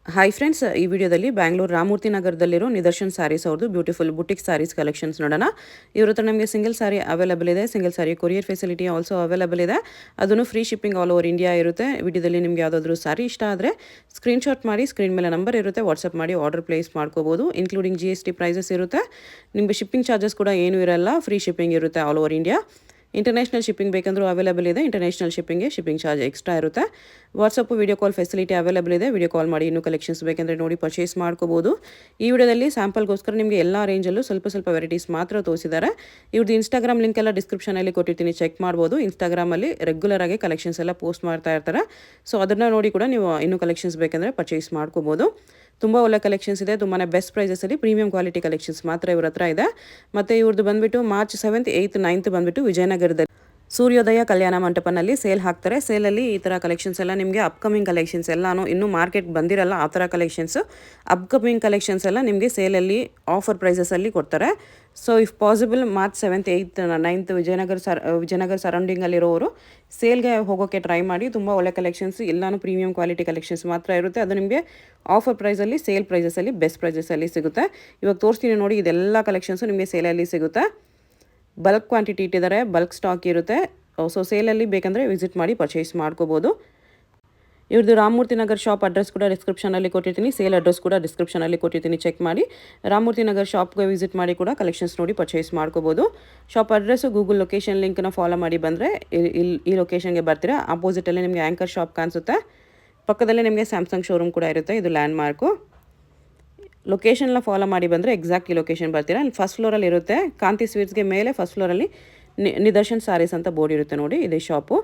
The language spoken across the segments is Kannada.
ಹಾಯ್ ಫ್ರೆಂಡ್ಸ್, ಈ ವಿಡಿಯೋದಲ್ಲಿ ಬ್ಯಾಂಗ್ಳೂರು ರಾಮಮೂರ್ತಿ ನಗರದಲ್ಲಿರೋ ನಿದರ್ಶನ್ ಸ್ಯಾರೀಸ್ ಅವ್ರದ್ದು ಬ್ಯೂಟಿಫುಲ್ ಬುಟಿಕ್ ಸ್ಯಾರೀಸ್ ಕಲೆಕ್ಷನ್ಸ್ ನೋಡೋಣ. ಇವ್ರ ಹತ್ರ ನಮಗೆ ಸಿಂಗಲ್ ಸ್ಯಾರಿ ಅವೈಲೇಬಲ್ ಇದೆ. Single sari courier facility also available ಇದೆ. ಅದನ್ನು free shipping all over India ಇರುತ್ತೆ. ವಿಡಿಯೋದಲ್ಲಿ ನಿಮಗೆ ಯಾವುದಾದ್ರೂ ಸ್ಯಾರಿ ಇಷ್ಟ ಆದರೆ ಸ್ಕ್ರೀನ್ಶಾಟ್ ಮಾಡಿ, ಸ್ಕ್ರೀನ್ ಮೇಲೆ ನಂಬರ್ ಇರುತ್ತೆ, ವಾಟ್ಸಪ್ ಮಾಡಿ ಆರ್ಡರ್ ಪ್ಲೇಸ್ ಮಾಡ್ಕೋಬೋದು. ಇನ್ಕ್ಲೂಡಿಂಗ್ GST ಪ್ರೈಸಸ್ ಇರುತ್ತೆ. ನಿಮಗೆ ಶಿಪ್ಪಿಂಗ್ ಚಾರ್ಜಸ್ ಕೂಡ ಏನೂ ಇರಲ್ಲ, ಫ್ರೀ ಶಿಪ್ಪಿಂಗ್ ಇರುತ್ತೆ all over India. International shipping ಬೇಕಂದ್ರೂ ಅವೈಲೇಬಲ್ ಇದೆ. ಇಂಟರ್ನ್ಯಾಷನಲ್ ಶಿಪ್ಪಿಂಗ್ಗೆ ಶಿಪ್ಪಿಂಗ್ ಚಾರ್ಜ್ ಎಕ್ಸ್ಟ್ರಾ ಇರುತ್ತೆ. WhatsApp video call facility available ಇದೆ. ವಿಡಿಯೋ ಕಾಲ್ ಮಾಡಿ ಇನ್ನೂ ಕಲೆಕ್ಷನ್ಸ್ ಬೇಕೆಂದರೆ ನೋಡಿ ಪರ್ಚೇಸ್ ಮಾಡ್ಕೋಬೋದು. ಈ ವಿಡಿಯೋದಲ್ಲಿ ಸ್ಯಾಂಪಲ್ಗೋಸ್ಕರ ನಿಮಗೆ ಎಲ್ಲ ರೇಂಜಲ್ಲೂ ಸ್ವಲ್ಪ ವೆರೈಟೀಸ್ ಮಾತ್ರ ತೋರಿಸಿದ್ದಾರೆ. ಇವ್ರದ್ದು ಇನ್ಸ್ಟಾಗ್ರಾಮ್ ಲಿಂಕ್ ಎಲ್ಲ ಡಿಸ್ಕ್ರಿಪ್ಷನಲ್ಲಿ ಕೊಟ್ಟಿರ್ತೀನಿ, ಚೆಕ್ ಮಾಡ್ಬೋದು. ಇನ್ಸ್ಟಾಗ್ರಾಮಲ್ಲಿ ರೆಗ್ಯುಲರ್ ಆಗಿ ಕಲೆಕ್ಷನ್ಸ್ ಎಲ್ಲ ಪೋಸ್ಟ್ ಮಾಡ್ತಾ ಇರ್ತಾರೆ. ಸೊ ಅದನ್ನು ನೋಡಿ ಕೂಡ ನೀವು ಇನ್ನೂ ಕಲೆಕ್ಷನ್ಸ್ ಬೇಕೆಂದರೆ ಪರ್ಚೇಸ್ ಮಾಡ್ಕೋಬೋದು. ತುಂಬ ಒಳ್ಳೆ ಕಲೆಕ್ಷನ್ಸ್ ಇದೆ. ತುಂಬಾ ಬೆಸ್ಟ್ ಪ್ರೈಸಸಲ್ಲಿ ಪ್ರೀಮಿಯಂ ಕ್ವಾಲಿಟಿ ಕಲೆಕ್ಷನ್ಸ್ ಮಾತ್ರ ಇವ್ರ ಹತ್ರ ಇದೆ. ಮತ್ತು ಇವ್ರದ್ದು ಬಂದುಬಿಟ್ಟು ಮಾರ್ಚ್ 7th 8th 9th ಬಂದುಬಿಟ್ಟು ವಿಜಯನಗರದಲ್ಲಿ ಸೂರ್ಯೋದಯ ಕಲ್ಯಾಣ ಮಂಟಪನಲ್ಲಿ ಸೇಲ್ ಹಾಕ್ತಾರೆ. ಸೇಲಲ್ಲಿ ಈ ಥರ ಕಲೆಕ್ಷನ್ಸ್ ಎಲ್ಲ ನಿಮಗೆ ಅಪ್ಕಮಿಂಗ್ ಕಲೆಕ್ಷನ್ಸ್ ಎಲ್ಲನೂ ಇನ್ನೂ ಮಾರ್ಕೆಟ್ ಬಂದಿರಲ್ಲ ಆ ಥರ ಕಲೆಕ್ಷನ್ಸು. ಅಪ್ಕಮಿಂಗ್ ಕಲೆಕ್ಷನ್ಸ್ ಎಲ್ಲ ನಿಮಗೆ ಸೇಲಲ್ಲಿ ಆಫರ್ ಪ್ರೈಸಸಲ್ಲಿ ಕೊಡ್ತಾರೆ. So if possible March 7th 8th 9th Vijayanagar ಸರೌಂಡಿಂಗಲ್ಲಿರೋರು ಸೇಲ್ಗೆ ಹೋಗೋಕ್ಕೆ ಟ್ರೈ ಮಾಡಿ. ತುಂಬ ಒಳ್ಳೆ ಕಲೆಕ್ಷನ್ಸ್ ಎಲ್ಲನೂ ಪ್ರೀಮಿಯಂ ಕ್ವಾಲಿಟಿ ಕಲೆಕ್ಷನ್ಸ್ ಮಾತ್ರ ಇರುತ್ತೆ. ಅದು ನಿಮಗೆ ಆಫರ್ ಪ್ರೈಸಲ್ಲಿ, ಸೇಲ್ ಪ್ರೈಸಸಲ್ಲಿ, ಬೆಸ್ಟ್ ಪ್ರೈಸಸಲ್ಲಿ ಸಿಗುತ್ತೆ. ಇವಾಗ ತೋರಿಸ್ತೀನಿ ನೋಡಿ, ಇದೆಲ್ಲ ಕಲೆಕ್ಷನ್ಸು ನಿಮಗೆ ಸೇಲಲ್ಲಿ ಸಿಗುತ್ತೆ. ಬಲ್ಕ್ ಕ್ವಾಂಟಿಟಿ ಇಟ್ಟಿದ್ದಾರೆ, ಬಲ್ಕ್ ಸ್ಟಾಕ್ ಇರುತ್ತೆ. ಸೊ ಸೇಲಲ್ಲಿ ಬೇಕಂದರೆ ವಿಸಿಟ್ ಮಾಡಿ ಪರ್ಚೇಸ್ ಮಾಡ್ಕೋಬೋದು. ಇವ್ರದ್ದು ರಾಮಮೂರ್ತಿ ನಗರ್ ಶಾಪ್ ಅಡ್ರೆಸ್ ಕೂಡ ಡಿಸ್ಕ್ರಿಪ್ಷನಲ್ಲಿ ಕೊಟ್ಟಿರ್ತೀನಿ, ಸೇಲ್ ಅಡ್ರೆಸ್ ಕೂಡ ಡಿಸ್ಕ್ರಿಪ್ಷನಲ್ಲಿ ಕೊಟ್ಟಿರ್ತೀನಿ, ಚೆಕ್ ಮಾಡಿ. ರಾಮಮೂರ್ತಿ ನಗರ್ ಶಾಪ್ಗೆ ವಿಸಿಟ್ ಮಾಡಿ ಕೂಡ ಕಲೆಕ್ಷನ್ಸ್ ನೋಡಿ ಪರ್ಚೇಸ್ ಮಾಡ್ಕೋಬೋದು. ಶಾಪ್ ಅಡ್ರೆಸ್ಸು ಗೂಗಲ್ ಲೊಕೇಶನ್ ಲಿಂಕ್ನ ಫಾಲೋ ಮಾಡಿ ಬಂದರೆ ಈ ಲೊಕೇಶನ್ಗೆ ಬರ್ತೀರಾ. ಆಪೋಸಿಟಲ್ಲಿ ನಿಮಗೆ ಆ್ಯಂಕರ್ ಶಾಪ್ ಕಾಣಿಸುತ್ತೆ. ಪಕ್ಕದಲ್ಲೇ ನಿಮಗೆ ಸ್ಯಾಮ್ಸಂಗ್ ಶೋರೂಮ್ ಕೂಡ ಇರುತ್ತೆ. ಇದು ಲ್ಯಾಂಡ್ ಮಾರ್ಕು. ಲೊಕೇಶನ್ನ ಫಾಲೋ ಮಾಡಿ ಬಂದರೆ ಎಕ್ಸಾಕ್ಟ್ ಈ ಲೊಕೇಶನ್ ಬರ್ತೀರಾ. ಅಲ್ಲಿ ಫಸ್ಟ್ ಫ್ಲೋರಲ್ಲಿ ಇರುತ್ತೆ. ಕಾಂತಿ ಸ್ವೀಟ್ಸ್ಗೆ ಮೇಲೆ ಫಸ್ಟ್ ಫ್ಲೋರಲ್ಲಿ ನಿದರ್ಶನ್ ಸ್ಯಾರೀಸ್ ಅಂತ ಬೋರ್ಡ್ ಇರುತ್ತೆ ನೋಡಿ, ಇದೇ ಶಾಪು.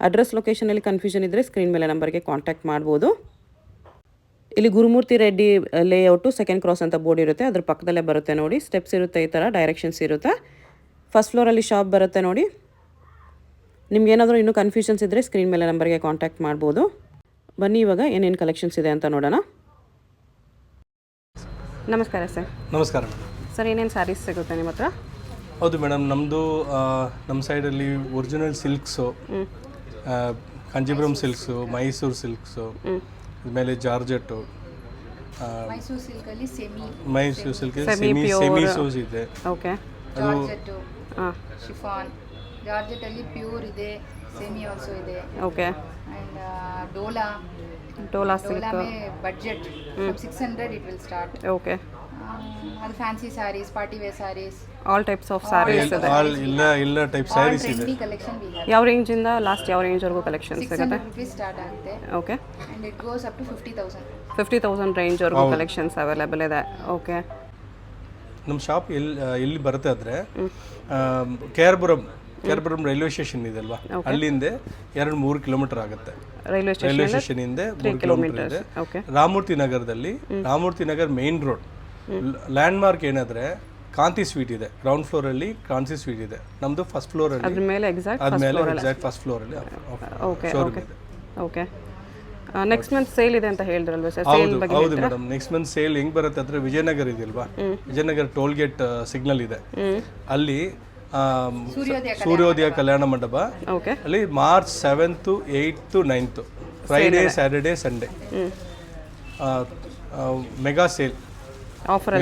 ಅಡ್ರೆಸ್ ಲೊಕೇಶನಲ್ಲಿ ಕನ್ಫ್ಯೂಷನ್ ಇದ್ದರೆ ಸ್ಕ್ರೀನ್ ಮೇಲೆ ನಂಬರ್ಗೆ ಕಾಂಟ್ಯಾಕ್ಟ್ ಮಾಡ್ಬೋದು. ಇಲ್ಲಿ Gurumurthy Reddy layout second cross ಅಂತ ಬೋರ್ಡ್ ಇರುತ್ತೆ, ಅದ್ರ ಪಕ್ಕದಲ್ಲೇ ಬರುತ್ತೆ ನೋಡಿ. ಸ್ಟೆಪ್ಸ್ ಇರುತ್ತೆ, ಈ ಥರ ಡೈರೆಕ್ಷನ್ಸ್ ಇರುತ್ತೆ. ಫಸ್ಟ್ ಫ್ಲೋರಲ್ಲಿ ಶಾಪ್ ಬರುತ್ತೆ ನೋಡಿ. ನಿಮ್ಗೇನಾದರೂ ಇನ್ನೂ ಕನ್ಫ್ಯೂಷನ್ಸ್ ಇದ್ದರೆ ಸ್ಕ್ರೀನ್ ಮೇಲೆ ನಂಬರ್ಗೆ ಕಾಂಟ್ಯಾಕ್ಟ್ ಮಾಡ್ಬೋದು. ಬನ್ನಿ ಇವಾಗ ಏನೇನು ಕಲೆಕ್ಷನ್ಸ್ ಇದೆ ಅಂತ ನೋಡೋಣ. ನಮಸ್ಕಾರ ಸರ್. ನಮಸ್ಕಾರ ಸರ್, ಏನೇನು ಸ್ಯಾರೀಸ್ ಸಿಗುತ್ತೆ ನಿಮ್ಮ ಹತ್ರ? ಹೌದು ಮೇಡಮ್, ನಮ್ಮದು ನಮ್ಮ ಸೈಡಲ್ಲಿ original silks, Kanchipuram silks, Mysore silks, ಆಮೇಲೆ ಜಾರ್ಜೆಟ್ಟು, ಮೈಸೂರು ಸಿಲ್ಕಲ್ಲಿ ಸೆಮಿ ಸೂಸ್ ಇದೆ. ಓಕೆ. ಜಾರ್ಜೆಟ್ಟು, ಶಿಫಾನ್, ಜಾರ್ಜೆಟ್ಟಲ್ಲಿ ಪ್ಯೂರ್ ಇದೆ, ಸೆಮಿ ಆಲ್ಸೋ ಇದೆ. Okay. And Dola silk budget 600 it will start. Okay. ಅದು fancy sarees, party wear sarees, all types of sarees ಇದೆ. ಎಲ್ಲ ಟೈಪ್ ಸ್ಯಾರೀಸ್ ಇದೆ. Trendy collection we have. ಯಾವ ರೇಂಜಿಂದ ಲಾಸ್ಟ್ ಯಾವ ರೇಂಜ್ವರೆಗೂ ಕಲೆಕ್ಷನ್ಸ್ ಸಿಗುತ್ತೆ? 600 rupees ಸ್ಟಾರ್ಟ್ ಆಗುತ್ತೆ. Okay. And it goes up to 50,000 ರೇಂಜ್ವರೆಗೂ collections available ಇದೆ. ಓಕೆ. ನಮ್ಮ ಶಾಪ್ ಎಲ್ಲಿ ಬರುತ್ತೆ ಅಂದರೆ ಕೇರ್ಪುರಂ ರೈಲ್ವೆ ಸ್ಟೇಷನ್ ಇದೆ ಅಲ್ವಾ, ಅಲ್ಲಿಂದ 2-3 ಕಿಲೋಮೀಟರ್ ಆಗುತ್ತೆ. ರೈಲ್ವೆ ಸ್ಟೇಷನ್ ಇಂದ 3 ಕಿಲೋಮೀಟರ್ ಇದೆ. ರಾಮಮೂರ್ತಿ ನಗರದಲ್ಲಿ, Ramamurthy Nagar main road land mark ಏನಂದ್ರೆ ಕಾಂತಿ ಸ್ವೀಟ್ ಇದೆ. ಗ್ರೌಂಡ್ ಫ್ಲೋರ್ ಅಲ್ಲಿ ಕಾಂತಿ ಸ್ವೀಟ್ ಇದೆ. ನಮ್ದು ಫಸ್ಟ್ ಫ್ಲೋರ್ ಅಲ್ಲಿ, ಅದ್ಮೇಲೆ ಎಕ್ಸಾಕ್ಟ್ ಫಸ್ಟ್ ಫ್ಲೋರ್ ಅಲ್ಲಿ ಶೋರೂಮ್ ಇದೆ. ಓಕೆ. ನೆಕ್ಸ್ಟ್ ಮಂತ್ ಸೇಲ್ ಇದೆ ಅಂತ ಹೇಳಿದ್ರಲ್ವಾ ಸರ್? ಹೌದು ಮೇಡಮ್, ನೆಕ್ಸ್ಟ್ ಮಂತ್ ಸೇಲ್ ಹೆಂಗ್ ಬರುತ್ತೆ ಅಂದ್ರೆ ವಿಜಯನಗರ ಇದೆಯಲ್ವಾ, ವಿಜಯನಗರ ಟೋಲ್ ಗೇಟ್ ಸಿಗ್ನಲ್ ಇದೆ, ಅಲ್ಲಿ ಸೂರ್ಯೋದಯ ಕಲ್ಯಾಣ ಮಂಟಪ, ಅಲ್ಲಿ March 7th 8th 9th Friday Saturday Sunday mega sale offer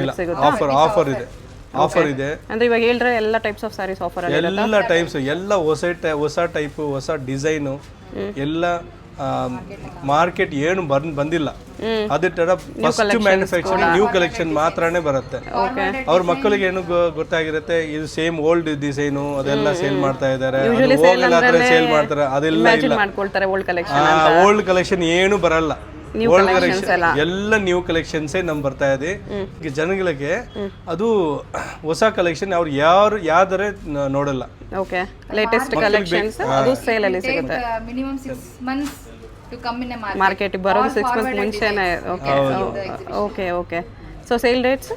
ಇದೆ. ಅಂದ್ರೆ ಇವಾಗ ಹೇಳಿದ್ರೆ ಎಲ್ಲ ಟೈಪ್ಸ್ ಆಫ್ ಸ್ಯಾರೀಸ್ ಆಫರ್ ಇದೆ. ಎಲ್ಲ ಟೈಪ್ಸ್, ಎಲ್ಲ ಹೊಸ ಟೈಪ್, ಹೊಸ ಡಿಸೈನು, ಎಲ್ಲ ಮಾರ್ಕೆಟ್ ಏನು ಬಂದಿಲ್ಲ. ಅದೇ ತರ ಫಸ್ಟ್ ಮ್ಯಾನುಫ್ಯಾಕ್ಚರಿಂಗ್ ನ್ಯೂ ಕಲೆಕ್ಷನ್ ಮಾತ್ರನೇ ಬರುತ್ತೆ. ಅವ್ರ ಮಕ್ಕಳಿಗೆ ಏನು ಗೊತ್ತಾಗಿರುತ್ತೆ, ಇದು ಸೇಮ್ ಓಲ್ಡ್ ಡಿಸೈನು ಅದೆಲ್ಲ ಸೇಲ್ ಮಾಡ್ತಾ ಇದ್ದಾರೆ, ಸೇಲ್ ಮಾಡ್ತಾರೆ. ಅದೆಲ್ಲ ಓಲ್ಡ್ ಕಲೆಕ್ಷನ್ ಏನು ಬರಲ್ಲ. ಓಲ್ಡ್ ಕಲೆಕ್ಷನ್ ಎಲ್ಲ ನ್ಯೂ ಕಲೆಕ್ಷನ್ಸೇ ನಮ್ ಬರ್ತಾ ಇದೆ. ಜನಗಳಿಗೆ ಅದು ಹೊಸ ಕಲೆಕ್ಷನ್ ಅವ್ರು ಯಾವ್ದಾರೆ ನೋಡಲ್ಲ. ಓಕೆ. ಲೇಟೆಸ್ಟ್ ಕಲೆಕ್ಷನ್ಸ್ ಅದು ಸೇಲ್ ಅಲ್ಲಿ ಸಿಗುತ್ತೆ. Minimum 6 months to come in a market. Market ಬರೋದು 6 months ಮುಂಚೆನೇ. Okay. Okay. So sale dates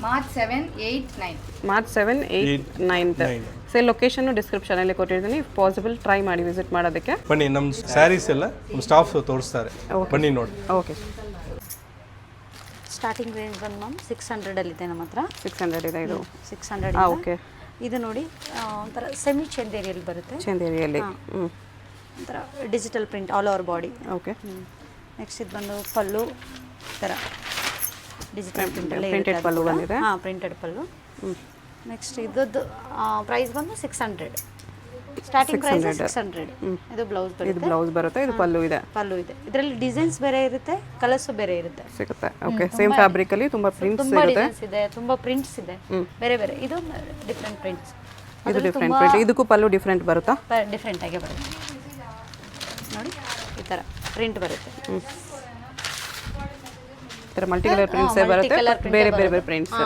March 7, 8, 9. March 7, 8, 9th. Sale location ಡಿಸ್ಕ್ರಿಪ್ಷನಲ್ಲಿ ಕೊಟ್ಟಿರ್ತೀನಿ. ಇಫ್ ಪಾಸಿಬಲ್ ಟ್ರೈ ಮಾಡಿ ವಿಸಿಟ್ ಮಾಡೋದಕ್ಕೆ. ಬನ್ನಿ, ನಮ್ಮ ಸ್ಯಾರೀಸ್ ಎಲ್ಲ ನಮ್ಮ ಸ್ಟಾಫ್ ತೋರಿಸ್ತಾರೆ, ಬನ್ನಿ ನೋಡಿ. ಓಕೆ. ಸ್ಟಾರ್ಟಿಂಗ್ ರೇಂಜ್ ಬಂದು ಮ್ಯಾಮ್ 600 ಅಲ್ಲಿದೆ ನಮ್ಮ ಹತ್ರ. 600 ಇದೆ ಇದು. 600. ಓಕೆ. ಇದು ನೋಡಿ ಒಂಥರ ಸೆಮಿ ಚಂದೇರಿಯಲ್ಲಿ ಬರುತ್ತೆ. ಚಂದೇರಿಯಲ್ಲಿ ಒಂಥರ digital print all over body. Okay. Next ಇದು ಬಂದು ಪಲ್ಲು, ಈ ಥರ ಡಿಜಿಟಲ್ Printed ಪಲ್ಲು ಬಂದಿದೆ. ಹಾಂ ಪ್ರಿಂಟೆಡ್ ಪಲ್ಲು. ನೆಕ್ಸ್ಟ್ ಇದ್ದದ್ದು ಪ್ರೈಸ್ ಬಂದು 600. Starting price 600. ಇದು ಬ್ಲೌಸ್ ಇದು ಬರುತ್ತೆ. ಬ್ಲೌಸ್ ಬರುತ್ತೆ, ಇದು ಪಲ್ಲು ಇದೆ. ಪಲ್ಲು ಇದೆ. ಇದರಲ್ಲಿ ಡಿಸೈನ್ಸ್ ಬೇರೆ ಇರುತ್ತೆ, ಕಲರ್ಸು ಬೇರೆ ಇರುತ್ತೆ. ಸಿಗುತ್ತೆ. ಓಕೆ, ಸೇಮ್ ಫ್ಯಾಬ್ರಿಕ್ ಅಲ್ಲಿ ತುಂಬಾ ಪ್ರಿಂಟ್ಸ್ ತುಂಬಾ ಇರುತ್ತೆ. ಡಿಸೈನ್ಸ್ ಇದೆ, ತುಂಬಾ ಪ್ರಿಂಟ್ಸ್ ಇದೆ, ಬೇರೆ ಬೇರೆ. ಇದು ಡಿಫ್ರೆಂಟ್ ಪ್ರಿಂಟ್ಸ್. ಇದು ಡಿಫ್ರೆಂಟ್ ಪ್ರಿಂಟ್. ಇದಕ್ಕೂ ಪಲ್ಲು ಡಿಫ್ರೆಂಟ್ ಬರುತ್ತಾ? ಡಿಫ್ರೆಂಟ್ ಆಗೇ ಬರುತ್ತೆ ನೋಡಿ. ಈ ಥರ ಪ್ರಿಂಟ್ ಬರುತ್ತೆ. ಈ ಥರ ಮಲ್ಟಿ ಕಲರ್ ಪ್ರಿಂಟ್ಸ್ ಬರುತ್ತೆ, ಬೇರೆ ಬೇರೆ ಬೇರೆ ಪ್ರಿಂಟ್ಸ್.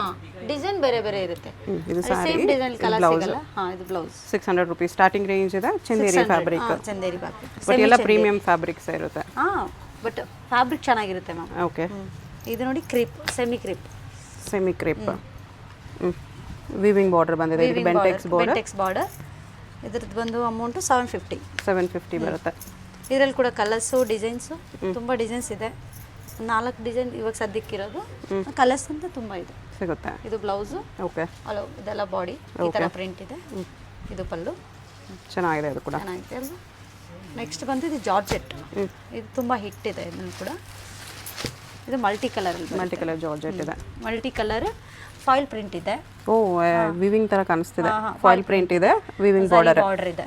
ಡಿಸೈನ್ ಬೇರೆ ಬೇರೆ ಇರುತ್ತೆ. ಇದು ಸಾರಿ, ಸೇಮ್ ಡಿಸೈನ್ ಕಲರ್ ಸಿಗಲ್ಲ. ಹಾಂ, ಇದು ಬ್ಲೌಸ್ 600 ರೂಪೀಸ್ ಸ್ಟಾರ್ಟಿಂಗ್ ರೇಂಜ್ ಇದೆ. Chanderi fabric, Chanderi fabric. But ಎಲ್ಲ ಪ್ರೀಮಿಯಂ ಫ್ಯಾಬ್ರಿಕ್ಸ್ ಇರುತ್ತೆ. ಹಾಂ, ಬಟ್ ಫ್ಯಾಬ್ರಿಕ್ ಚೆನ್ನಾಗಿರುತ್ತೆ ಮ್ಯಾಮ್. ಓಕೆ, ಇದು ನೋಡಿ creep, semi creep. Semi crepe. Weaving border ಬಂದಿದೆ. ಇದು ಬೆಂಟೆಕ್ಸ್ ಬಾರ್ಡರ್. ಇದ್ರದ್ದು ಬಂದು ಅಮೌಂಟು 750 ಬರುತ್ತೆ. ಇದರಲ್ಲಿ ಕೂಡ ಕಲರ್ಸು, ಡಿಸೈನ್ಸು ತುಂಬ ಡಿಸೈನ್ಸ್ ಇದೆ. 4 ಡಿಸೈನ್ ಇವಾಗ ಸದ್ಯಕ್ಕಿರೋದು. ಕಲರ್ಸ್ ಅಂತ ತುಂಬ ಇದೆ, ಸಿಗುತ್ತೆ. ಇದು ಬ್ಲೌಸು. ಓಕೆ, ಅಲೋ, ಇದೆಲ್ಲ ಬಾಡಿ ಈ ಥರ ಪ್ರಿಂಟ್ ಇದೆ. ಇದು ಪಲ್ಲು ಚೆನ್ನಾಗಿದೆ, ಅದು ಕೂಡ ಚೆನ್ನಾಗಿದೆ ಅಲ್ವಾ. ನೆಕ್ಸ್ಟ್ ಬಂದು ಇದು ಜಾರ್ಜೆಟ್. ಇದು ತುಂಬ ಹಿಟ್ ಇದೆ. ಇದನ್ನು ಕೂಡ ಇದು ಮಲ್ಟಿ ಕಲರ್ ಜಾರ್ಜೆಟ್ ಇದೆ. ಮಲ್ಟಿ ಕಲರ್ ಫಾಯಿಲ್ ಪ್ರಿಂಟ್ ಇದೆ. ಓ, ವಿವಿಂಗ್ ತರ ಕಾಣಿಸ್ತಿದೆ. ಫಾಯಿಲ್ ಪ್ರಿಂಟ್ ಇದೆ, ವಿವಿಂಗ್ ಬಾರ್ಡರ್ ಇದೆ.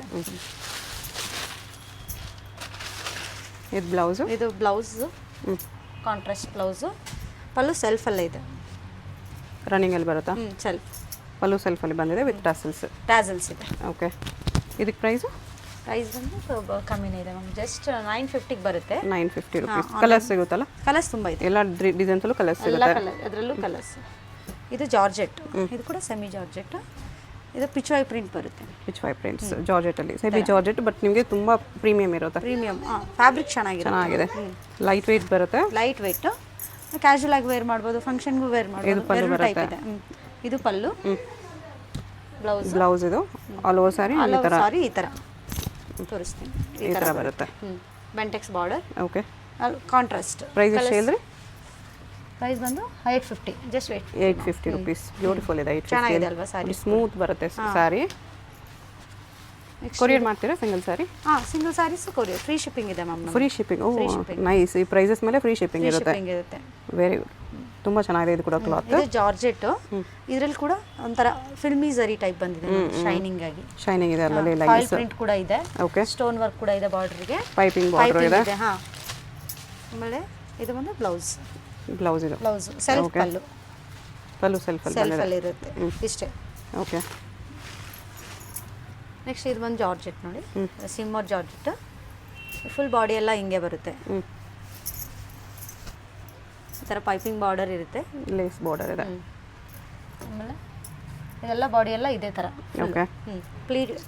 ಇದು ಬ್ಲೌಸು. ಇದು ಬ್ಲೌಸು, ಕಾಂಟ್ರಾಸ್ಟ್ ಬ್ಲೌಸು. ಪಲ್ಲು ಸೆಲ್ಫಲ್ಲೇ ಇದೆ. ರನ್ನಿಂಗ್ ಅಲ್ಲಿ ಬರುತ್ತಾ? ಸೆಲ್ಫ್ ಪಲ್ಲು ಸೆಲ್ಫ್ ಅಲ್ಲಿ ಬಂದಿದೆ ವಿತ್ ಟ್ಯಾಸಲ್ಸ್ ಇದೆ. ಓಕೆ, ಇದಕ್ಕೆ ಪ್ರೈಸು ಬಂದು ಕಮ್ಮಿನೇ ಇದೆ ಮ್ಯಾಮ್. ಜಸ್ಟ್ 950ಗೆ ಬರುತ್ತೆ. 950 ರೂಪೀಸ್. ಕಲರ್ಸ್ ಸಿಗುತ್ತಲ್ಲ? ಕಲರ್ಸ್ ತುಂಬ ಇದೆ. ಎಲ್ಲ ಡಿಸೈನ್ಸಲ್ಲೂ ಕಲರ್ಸ್ ಎಲ್ಲ ಸಿಗುತ್ತೆ. ಕಲರ್, ಅದರಲ್ಲೂ ಕಲರ್ಸ್. ಇದು ಜಾರ್ಜೆಟ್. ಇದು ಕೂಡ ಸೆಮಿ ಜಾರ್ಜೆಟ್. ಇದು ಪಿಚ್ವಾಯ್ ಪ್ರಿಂಟ್ ಬರುತ್ತೆ. ಪಿಚ್ವಾಯ್ ಪ್ರಿಂಟ್ಸ್ ಜಾರ್ಜೆಟ್ ಅಲ್ಲಿ, ಸೆಮಿ ಜಾರ್ಜೆಟ್, ಬಟ್ ನಿಮಗೆ ತುಂಬಾ ಪ್ರೀಮಿಯಂ ಇರುತ್ತೆ. ಪ್ರೀಮಿಯಂ ಫ್ಯಾಬ್ರಿಕ್ ಚೆನ್ನಾಗಿದೆ. ಲೈಟ್ ವೇಟ್ ಬರುತ್ತೆ. ಲೈಟ್ ವೇಟ್, ಕ್ಯಾಶುವಲ್ ಆಗಿ ವೇರ್ ಮಾಡ್ಬೋದು, ಫಂಕ್ಷನ್ಗೂ ವೇರ್ ಮಾಡ್ಬೋದು. ಪಲ್ಲು ಟೈಪ್ ಇದೆ. ಇದು ಪಲ್ಲು. ಬ್ಲೌಸ್ ಇದು ಆಲ್ ಓವರ್ ಸಾರಿ ಈ ಥರ ತೋರಿಸ್ತೀನಿ. ಈ ಥರ ಬರುತ್ತೆ. Bentex border. Okay, contrast. Price ಎಷ್ಟು ಹೇಳಿದ್ರಿ? ಪ್ರೈಸ್ ಬಂದು 850. Just 850 rupees. ಬ್ಯೂಟಿಫುಲ್ ಇದೆ. ಚೆನ್ನಾಗಿದೆ ಅಲ್ವಾ ಸಾರಿ? ಸ್ಮೂತ್ ಬರುತ್ತೆ ಸಾರಿ. ಕೊರಿಯರ್ ಮಾಡ್ತೀರಾ single saree? Single sarees courier. Free shipping ಇದೆ ma'am. Free shipping. Oh, nice. ಈ ಪ್ರೈಸಸ್ ಮೇಲೆ ಫ್ರೀ ಶಿಪ್ಪಿಂಗ್ ಇರುತ್ತೆ. Very good. ತುಂಬ ಚೆನ್ನಾಗಿದೆ ಇದು ಕೂಡ ಕ್ಲಾತ್. ಇದು ಜಾರ್ಜೆಟ್. ಇದರಲ್ಲಿ ಕೂಡ ಒಂಥರ ಫಿಲ್ಮಿ ಝರಿ ಟೈಪ್ ಬಂದಿದೆ, ಶೈನಿಂಗ್ ಆಗಿ. ಶೈನಿಂಗ್ ಇದೆ ಅಲ್ಲಲ್ಲಿ. ಫಾಯಿಲ್ ಪ್ರಿಂಟ್ ಕೂಡ ಇದೆ. ಓಕೆ, ಸ್ಟೋನ್ ವರ್ಕ್ ಕೂಡ ಇದೆ ಬಾರ್ಡರ್ಗೆ. ಪೈಪಿಂಗ್ ಬಾರ್ಡರ್ ಇದೆ. ಹಾಂ, ಆಮೇಲೆ ಇದು ಬಂದು ಬ್ಲೌಸ್. ಇದು ಬ್ಲೌಸ್ ಸೆಲ್ಫ್ ಪಲ್ಲು. ಪಲ್ಲು ಸೆಲ್ಫಲ್ಲಿ ಇರುತ್ತೆ ಇಷ್ಟೇ. ಓಕೆ, ನೆಕ್ಸ್ಟ್ ಇದು ಬಂದು ಜಾರ್ಜೆಟ್ ನೋಡಿ. ಸಿಮ್ಮರ್ ಜಾರ್ಜೆಟ್. ಫುಲ್ ಬಾಡಿ ಎಲ್ಲ ಹಿಂಗೆ ಬರುತ್ತೆ. ಈ ಥರ ಪೈಪಿಂಗ್ ಬಾರ್ಡರ್ ಇರುತ್ತೆ, ಲೇಸ್ ಬಾರ್ಡರ್ ಇದೆ. ಆಮೇಲೆ ಇದೆಲ್ಲ ಬಾಡಿ ಎಲ್ಲ ಇದೇ ಥರ. ಓಕೆ,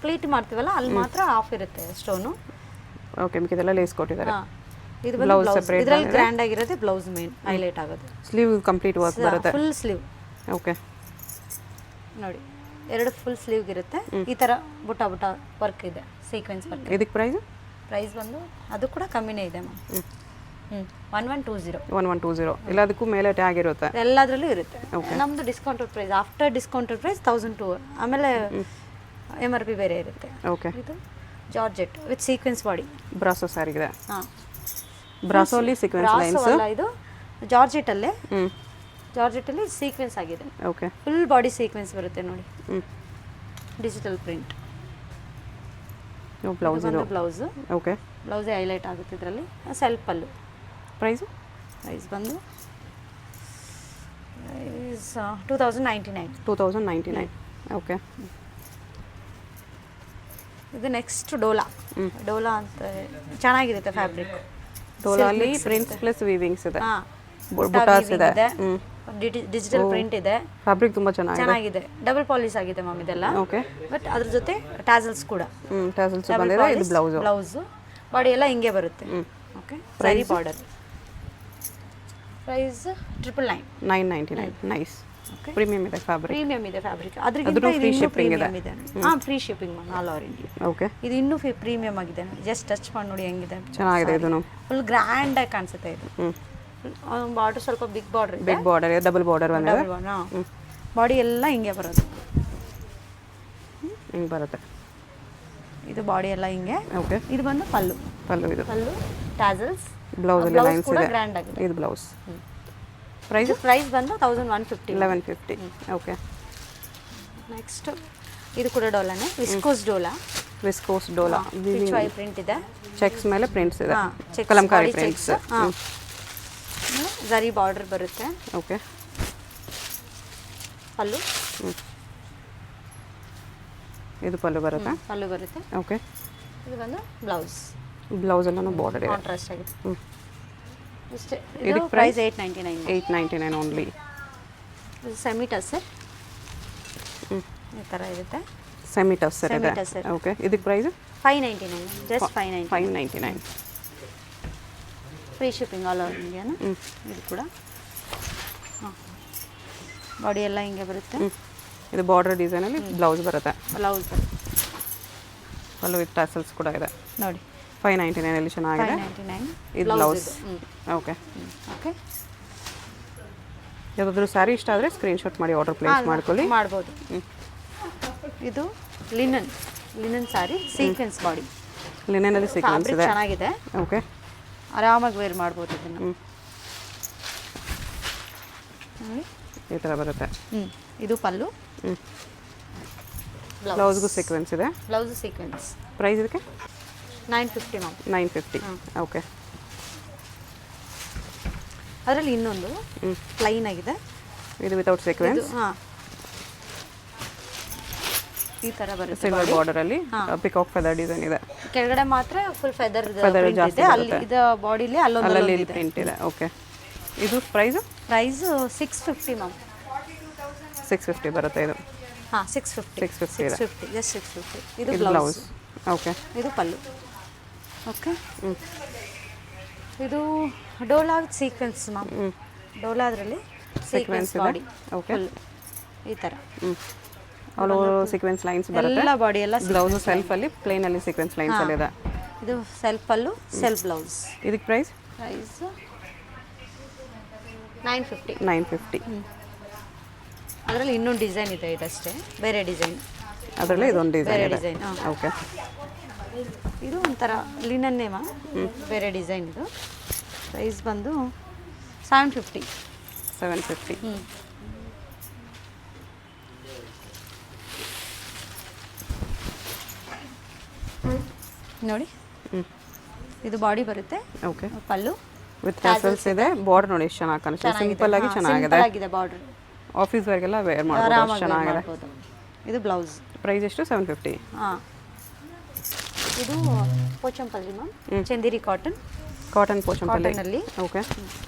ಪ್ಲೀಟ್ ಮಾಡ್ತೀವಲ್ಲ ಅಲ್ಲಿ ಮಾತ್ರ ಆಫ್ ಇರುತ್ತೆ ಸ್ಟೋನು. ಓಕೆ, ಮಿಕ್ಕಿದೆಲ್ಲ ಲೇಸ್ ಕೊಟ್ಟಿದ್ದಾರೆ. ಇದು ಬ್ಲೌಸ್ ಸೆಪರೇಟ್. ಇದರಲ್ಲಿ ಗ್ರ್ಯಾಂಡ್ ಆಗಿರುತ್ತೆ ಬ್ಲೌಸ್ ಮೇನ್ ಹೈಲೈಟ್ ಆಗೋದು. ಸ್ಲೀವ್ ಕಂಪ್ಲೀಟ್ ವರ್ಕ್ ಬರುತ್ತೆ. Full sleeve. ಓಕೆ, ನೋಡಿ 2 ಫುಲ್ ಸ್ಲೀವ್ ಇರುತ್ತೆ. ಈ ಥರ ಬುಟ್ಟ ವರ್ಕ್ ಇದೆ, ಸೀಕ್ವೆನ್ಸ್ ವರ್ಕ್. ಇದಕ್ಕೆ ಪ್ರೈಸ್ ಬಂದು ಅದು ಕೂಡ ಕಮ್ಮಿನೇ ಇದೆ ಮ್ಯಾಮ್. 1120. ಎಲ್ಲದಕ್ಕೂ ಮೇಲೆ ಟ್ಯಾಗ್ ಇರುತ್ತೆ. ಎಲ್ಲದರಲ್ಲೂ ಇರುತ್ತೆ. ನಮ್ಮದು discounted price. After discounted price 1200. ಆಮೇಲೆ MRP ಬೇರೆ ಇರುತ್ತೆ. ಓಕೆ, ಇದು georgette with sequence body. Brasso sari ಇದೆ. ಹಾಂ, ಬ್ರಾಸೋ ಅಲ್ಲಿ ಸೀಕ್ವೆನ್ಸ್ ಲೈನ್ಸ್. ಇದು ಜಾರ್ಜೆಟಲ್ಲೇ. ಜಾರ್ಜೆಟಲ್ಲಿ ಸೀಕ್ವೆನ್ಸ್ ಆಗಿದೆ. ಓಕೆ, ಫುಲ್ ಬಾಡಿ ಸೀಕ್ವೆನ್ಸ್ ಬರುತ್ತೆ ನೋಡಿ. Digital print. ಬ್ಲೌಸ್ ಇದು. ಬ್ಲೌಸು. ಓಕೆ, ಬ್ಲೌಸೇ ಹೈಲೈಟ್ ಆಗುತ್ತೆ ಇದರಲ್ಲಿ. ಸೆಲ್ಫ್ ಪಲ್ಲು. ಪ್ರೈಸ್ ಬಂದು 2099. ಓಕೆ, ಇದು ನೆಕ್ಸ್ಟ್ ಡೋಲಾ. ಡೋಲಾ ಅಂತ ಚೆನ್ನಾಗಿರುತ್ತೆ ಫ್ಯಾಬ್ರಿಕ್. ಡೋಲಾ ಅಲ್ಲಿ ಪ್ರಿಂಟ್ಸ್ ಪ್ಲಸ್ ವೀವಿಂಗ್ಸ್ ಇದೆ. ಬುಟಾಸ್ ಇದೆ. ಡಿಜಿಟಲ್ ಪ್ರಿಂಟ್ ಇದೆ. ಫ್ಯಾಬ್ರಿಕ್ ತುಂಬಾ ಚೆನ್ನಾಗಿದೆ. ಡಬಲ್ ಪಾಲಿಶ್ ಆಗಿದೆ ಮ್ಯಾಮ್ ಇದೆಲ್ಲ. ಓಕೆ, ಬಟ್ ಅದ್ರ ಜೊತೆ ಟ್ಯಾಸಲ್ಸ್ ಕೂಡ. ಟ್ಯಾಸಲ್ಸ್ ಬಂದಿದೆ. ಇದು ಬ್ಲೌಸ್ ಬಾಡಿ ಎಲ್ಲ ಹಿಂಗೆ ಬರುತ್ತೆ. ಓಕೆ, ಸಾರಿ ಬಾರ್ಡರ್. ಪ್ರೈಸ್ 999. ನೈಸ್. ಪ್ರೀಮಿಯಂ ಇದೆ ಫ್ಯಾಬ್ರಿಕ್. ಅದಕ್ಕಿಂತ ಫ್ರೀ ಶಿಪ್ಪಿಂಗ್ ಇದೆ. Free shipping ma'am all over India. Okay, ಇದು ಇನ್ನೂ ಪ್ರೀಮಿಯಂ ಆಗಿದೆ. ಜಸ್ಟ್ ಟಚ್ ಮಾಡಿ ನೋಡಿ ಹೆಂಗಿದೆ. ಚೆನ್ನಾಗಿದೆ. ಇದು ಫುಲ್ ಗ್ರ್ಯಾಂಡ್ ಆಗಿ ಕಾಣಿಸುತ್ತೆ. ಇದು ಬಾರ್ಡರ್ ಸ್ವಲ್ಪ ಬಿಗ್ ಬಾರ್ಡರ್ ಇದೆ. ಡಬಲ್ ಬಾರ್ಡರ್ ಬಂದಿದೆ. ಬಾಡಿ ಎಲ್ಲ ಹಿಂಗೆ ಬರುತ್ತೆ. ಇದು ಬಾಡಿ ಎಲ್ಲ ಹಿಂಗೆ. ಓಕೆ, ಇದು ಬಂದು ಪಲ್ಲು. ಇದು ಟ್ಯಾಸಲ್ಸ್. ಬ್ಲೌಸ್ ಅಲ್ಲಿ ಲೈನ್ಸ್ ಇದೆ. ಗ್ರ್ಯಾಂಡ್ ಆಗಿದೆ. ಇದು ಬ್ಲೌಸ್. ಪ್ರೈಸ್ ಪ್ರೈಸ್ ಬಂದು 1150. 1150. ಓಕೆ. ನೆಕ್ಸ್ಟ್ ಇದು ಕೂಡ ಡೋಲಾನೇ, viscose Dola. Viscose Dola Pichwai print ಇದೆ, ಚೆಕ್ಸ್ ಮೇಲೆ ಪ್ರಿಂಟ್ಸ್ ಇದೆ, checks, Kalamkari body prints. Checks. Zari border ಬರುತ್ತೆ. ಓಕೆ. ಪಲ್ಲು, ಇದು ಪಲ್ಲು ಬರುತ್ತೆ. ಪಲ್ಲು ಬರುತ್ತೆ. ಓಕೆ. ಇದು ಬಂದು ಬ್ಲೌಸ್. ಬ್ಲೌಸ್ ಎಲ್ಲನೂ ಬಾರ್ಡರ್ ಇದೆ. ಕಾಂಟ್ರಾಸ್ಟ್ ಆಗಿದೆ. ಇಷ್ಟೇ. ಇದು ಇದಕ್ಕೆ ಪ್ರೈಸ್ 899. 899 ಓನ್ಲಿ. ಇದು ಸೆಮಿ ಟಸರ್ ಈ ಥರ ಇರುತ್ತೆ. ಸೆಮಿ ಟಸ್ಸರ್ ಇದೆ. Semi tussar. ಓಕೆ. ಇದಕ್ಕೆ price 599, just 599. 599. Free shipping all over ಇಂಡಿಯಾನ. ಇದು ಕೂಡ ಬಾಡಿ ಎಲ್ಲ ಹಿಂಗೆ ಬರುತ್ತೆ. ಇದು ಬಾರ್ಡರ್ ಡಿಸೈನಲ್ಲಿ ಬ್ಲೌಸ್ ಬರುತ್ತೆ. ಬ್ಲೌಸ್ ಬರುತ್ತೆ ಪಲ್ಲು ವಿತ್ ಟಾಸಲ್ಸ್ ಕೂಡ ಇದೆ. ನೋಡಿ 599 ಅಲ್ಲಿ ಚೆನ್ನಾಗಿದೆ. 599. ಇದು ಬ್ಲೌಸ್. ಓಕೆ. ಓಕೆ. ಯಾವುದಾದ್ರೂ ಸ್ಯಾರಿ ಇಷ್ಟ ಆದರೆ ಸ್ಕ್ರೀನ್ಶಾಟ್ ಮಾಡಿ ಆರ್ಡರ್ ಪ್ಲೇಸ್ ಮಾಡ್ಕೊಳ್ಳಿ. ಮಾಡ್ಬೋದು. ಇದು ಲಿನನ್ ಸಾರಿ, ಸೀಕ್ವೆನ್ಸ್ ಬಾಡಿ, ಲಿನೆನಲ್ಲಿ ಸೀಕ್ವೆನ್ಸ್ ಫ್ಯಾಬ್ರಿಕ್ ಇದೆ. ಚೆನ್ನಾಗಿದೆ. ಓಕೆ. ಆರಾಮಾಗಿ ವೇರ್ ಮಾಡ್ಬೋದು ಇದನ್ನು. ನೋಡಿ ಈ ಥರ ಬರುತ್ತೆ. ಇದು ಪಲ್ಲು, ಬ್ಲೌಸ್ಗೂ ಸೀಕ್ವೆನ್ಸ್ ಇದೆ. Blouse sequence. ಪ್ರೈಸ್ ಇದಕ್ಕೆ 950 ಮ್ಯಾಮ್. 950. ಓಕೆ. ಅದರಲ್ಲಿ ಇನ್ನೊಂದು ಪ್ಲೈನ್ ಆಗಿದೆ. ಇದು ವಿತೌಟ್ ಸೀಕ್ವೆನ್ಸ್. ಹಾಂ, ಈ ಥರ ಬರುತ್ತೆ. ಸಿಲ್ವರ್ ಬಾರ್ಡರಲ್ಲಿ ಪಿಕಾಕ್ ಫೆದರ್ ಡಿಸೈನ್ ಇದೆ. ಕೆಳಗಡೆ ಮಾತ್ರ ಫುಲ್ ಫೆದರ್ ಜಾಸ್ತಿ ಇದೆ. ಅಲ್ಲಿ ಇದು ಬಾಡಿಲಿ ಅಲ್ಲಲ್ಲಿ ಅಲ್ಲೊಂದು ಪ್ರಿಂಟ್ ಇದೆ. ಓಕೆ. ಇದು ಪ್ರೈಸು ಪ್ರೈಸ್ 650 ಮ್ಯಾಮ್. 650 ಬರುತ್ತೆ ಇದು. ಹಾಂ, 650. 650 ಜಸ್ಟ್ 650. ಇದು ಇದು ಬ್ಲೌಸ್. ಬ್ಲೌಸ್. ಓಕೆ. ಇದು ಪಲ್ಲು. ಓಕೆ. ಇದು ಡೋಲಾ ಸೀಕ್ವೆನ್ಸ್ ಮ್ಯಾಮ್. ಡೋಲಾ ಅದರಲ್ಲಿ ಸೀಕ್ವೆನ್ಸ್ ಇದೆ. ಬಾಡಿ. ಓಕೆ. ಈ ಥರ ಆಲ್ ಓವರ್ ಸೀಕ್ವೆನ್ಸ್ ಲೈನ್ಸ್ ಬರುತ್ತೆ. ಎಲ್ಲ ಬಾಡಿ ಎಲ್ಲ ಬ್ಲೌಸ್ ಸೆಲ್ಫಲ್ಲಿ ಪ್ಲೇನಲ್ಲಿ ಸೀಕ್ವೆನ್ಸ್ ಲೈನ್ಸ್ ಅಲ್ಲಿ ಇದೆ. ಇದು ಸೆಲ್ಫ್ ಪಲ್ಲು, ಸೆಲ್ಫ್ ಬ್ಲೌಸ್. ಇದಕ್ಕೆ ಪ್ರೈಸ್ ಪ್ರೈಸ್ 950. 950. ಅದರಲ್ಲಿ ಇನ್ನೊಂದು ಡಿಸೈನ್ ಇದೆ, ಇದಷ್ಟೇ ಬೇರೆ ಡಿಸೈನ್. ಅದರಲ್ಲಿ ಇದೊಂದು ಬೇರೆ ಡಿಸೈನ್ ಇದೆ. ಡಿಸೈನ್. ಓಕೆ. ಇದು ಒಂಥರ ಲಿನನ್ನೇ ಮಾ, ಬೇರೆ ಡಿಸೈನ್. ಇದು ಪ್ರೈಸ್ ಬಂದು 750. 750. ನೋಡಿ ಇದು ಬಾಡಿ ಬರುತ್ತೆ. ಓಕೆ. ಪಲ್ಲು ವಿತ್ ಟಸಲ್ಸ್ ಇದೆ. ಬಾರ್ಡರ್ ನೋಡಿ ಎಷ್ಟು ಚೆನ್ನಾಗಿ ಕಾಣಿಸ್ತಿದೆ. ಸಿಂಪಲ್ ಆಗಿ ಚೆನ್ನಾಗಿದೆ. ಆಗಿದೆ ಬಾರ್ಡರ್. ಆಫೀಸ್ ವರೆಗೆಲ್ಲ ವೇರ್ ಮಾಡಬಹುದು. ಆರಾಮಾಗಿ ಚೆನ್ನಾಗಿದೆ. ಮಾಡ್ಬೋದು. ಇದು ಬ್ಲೌಸ್. ಪ್ರೈಸ್ ಎಷ್ಟು? 750. ಹಾಂ. ಇದು Pochampalli ma'am, Chanderi cotton. Cotton Pochampalli. ಕಾಟನಲ್ಲಿ. Okay.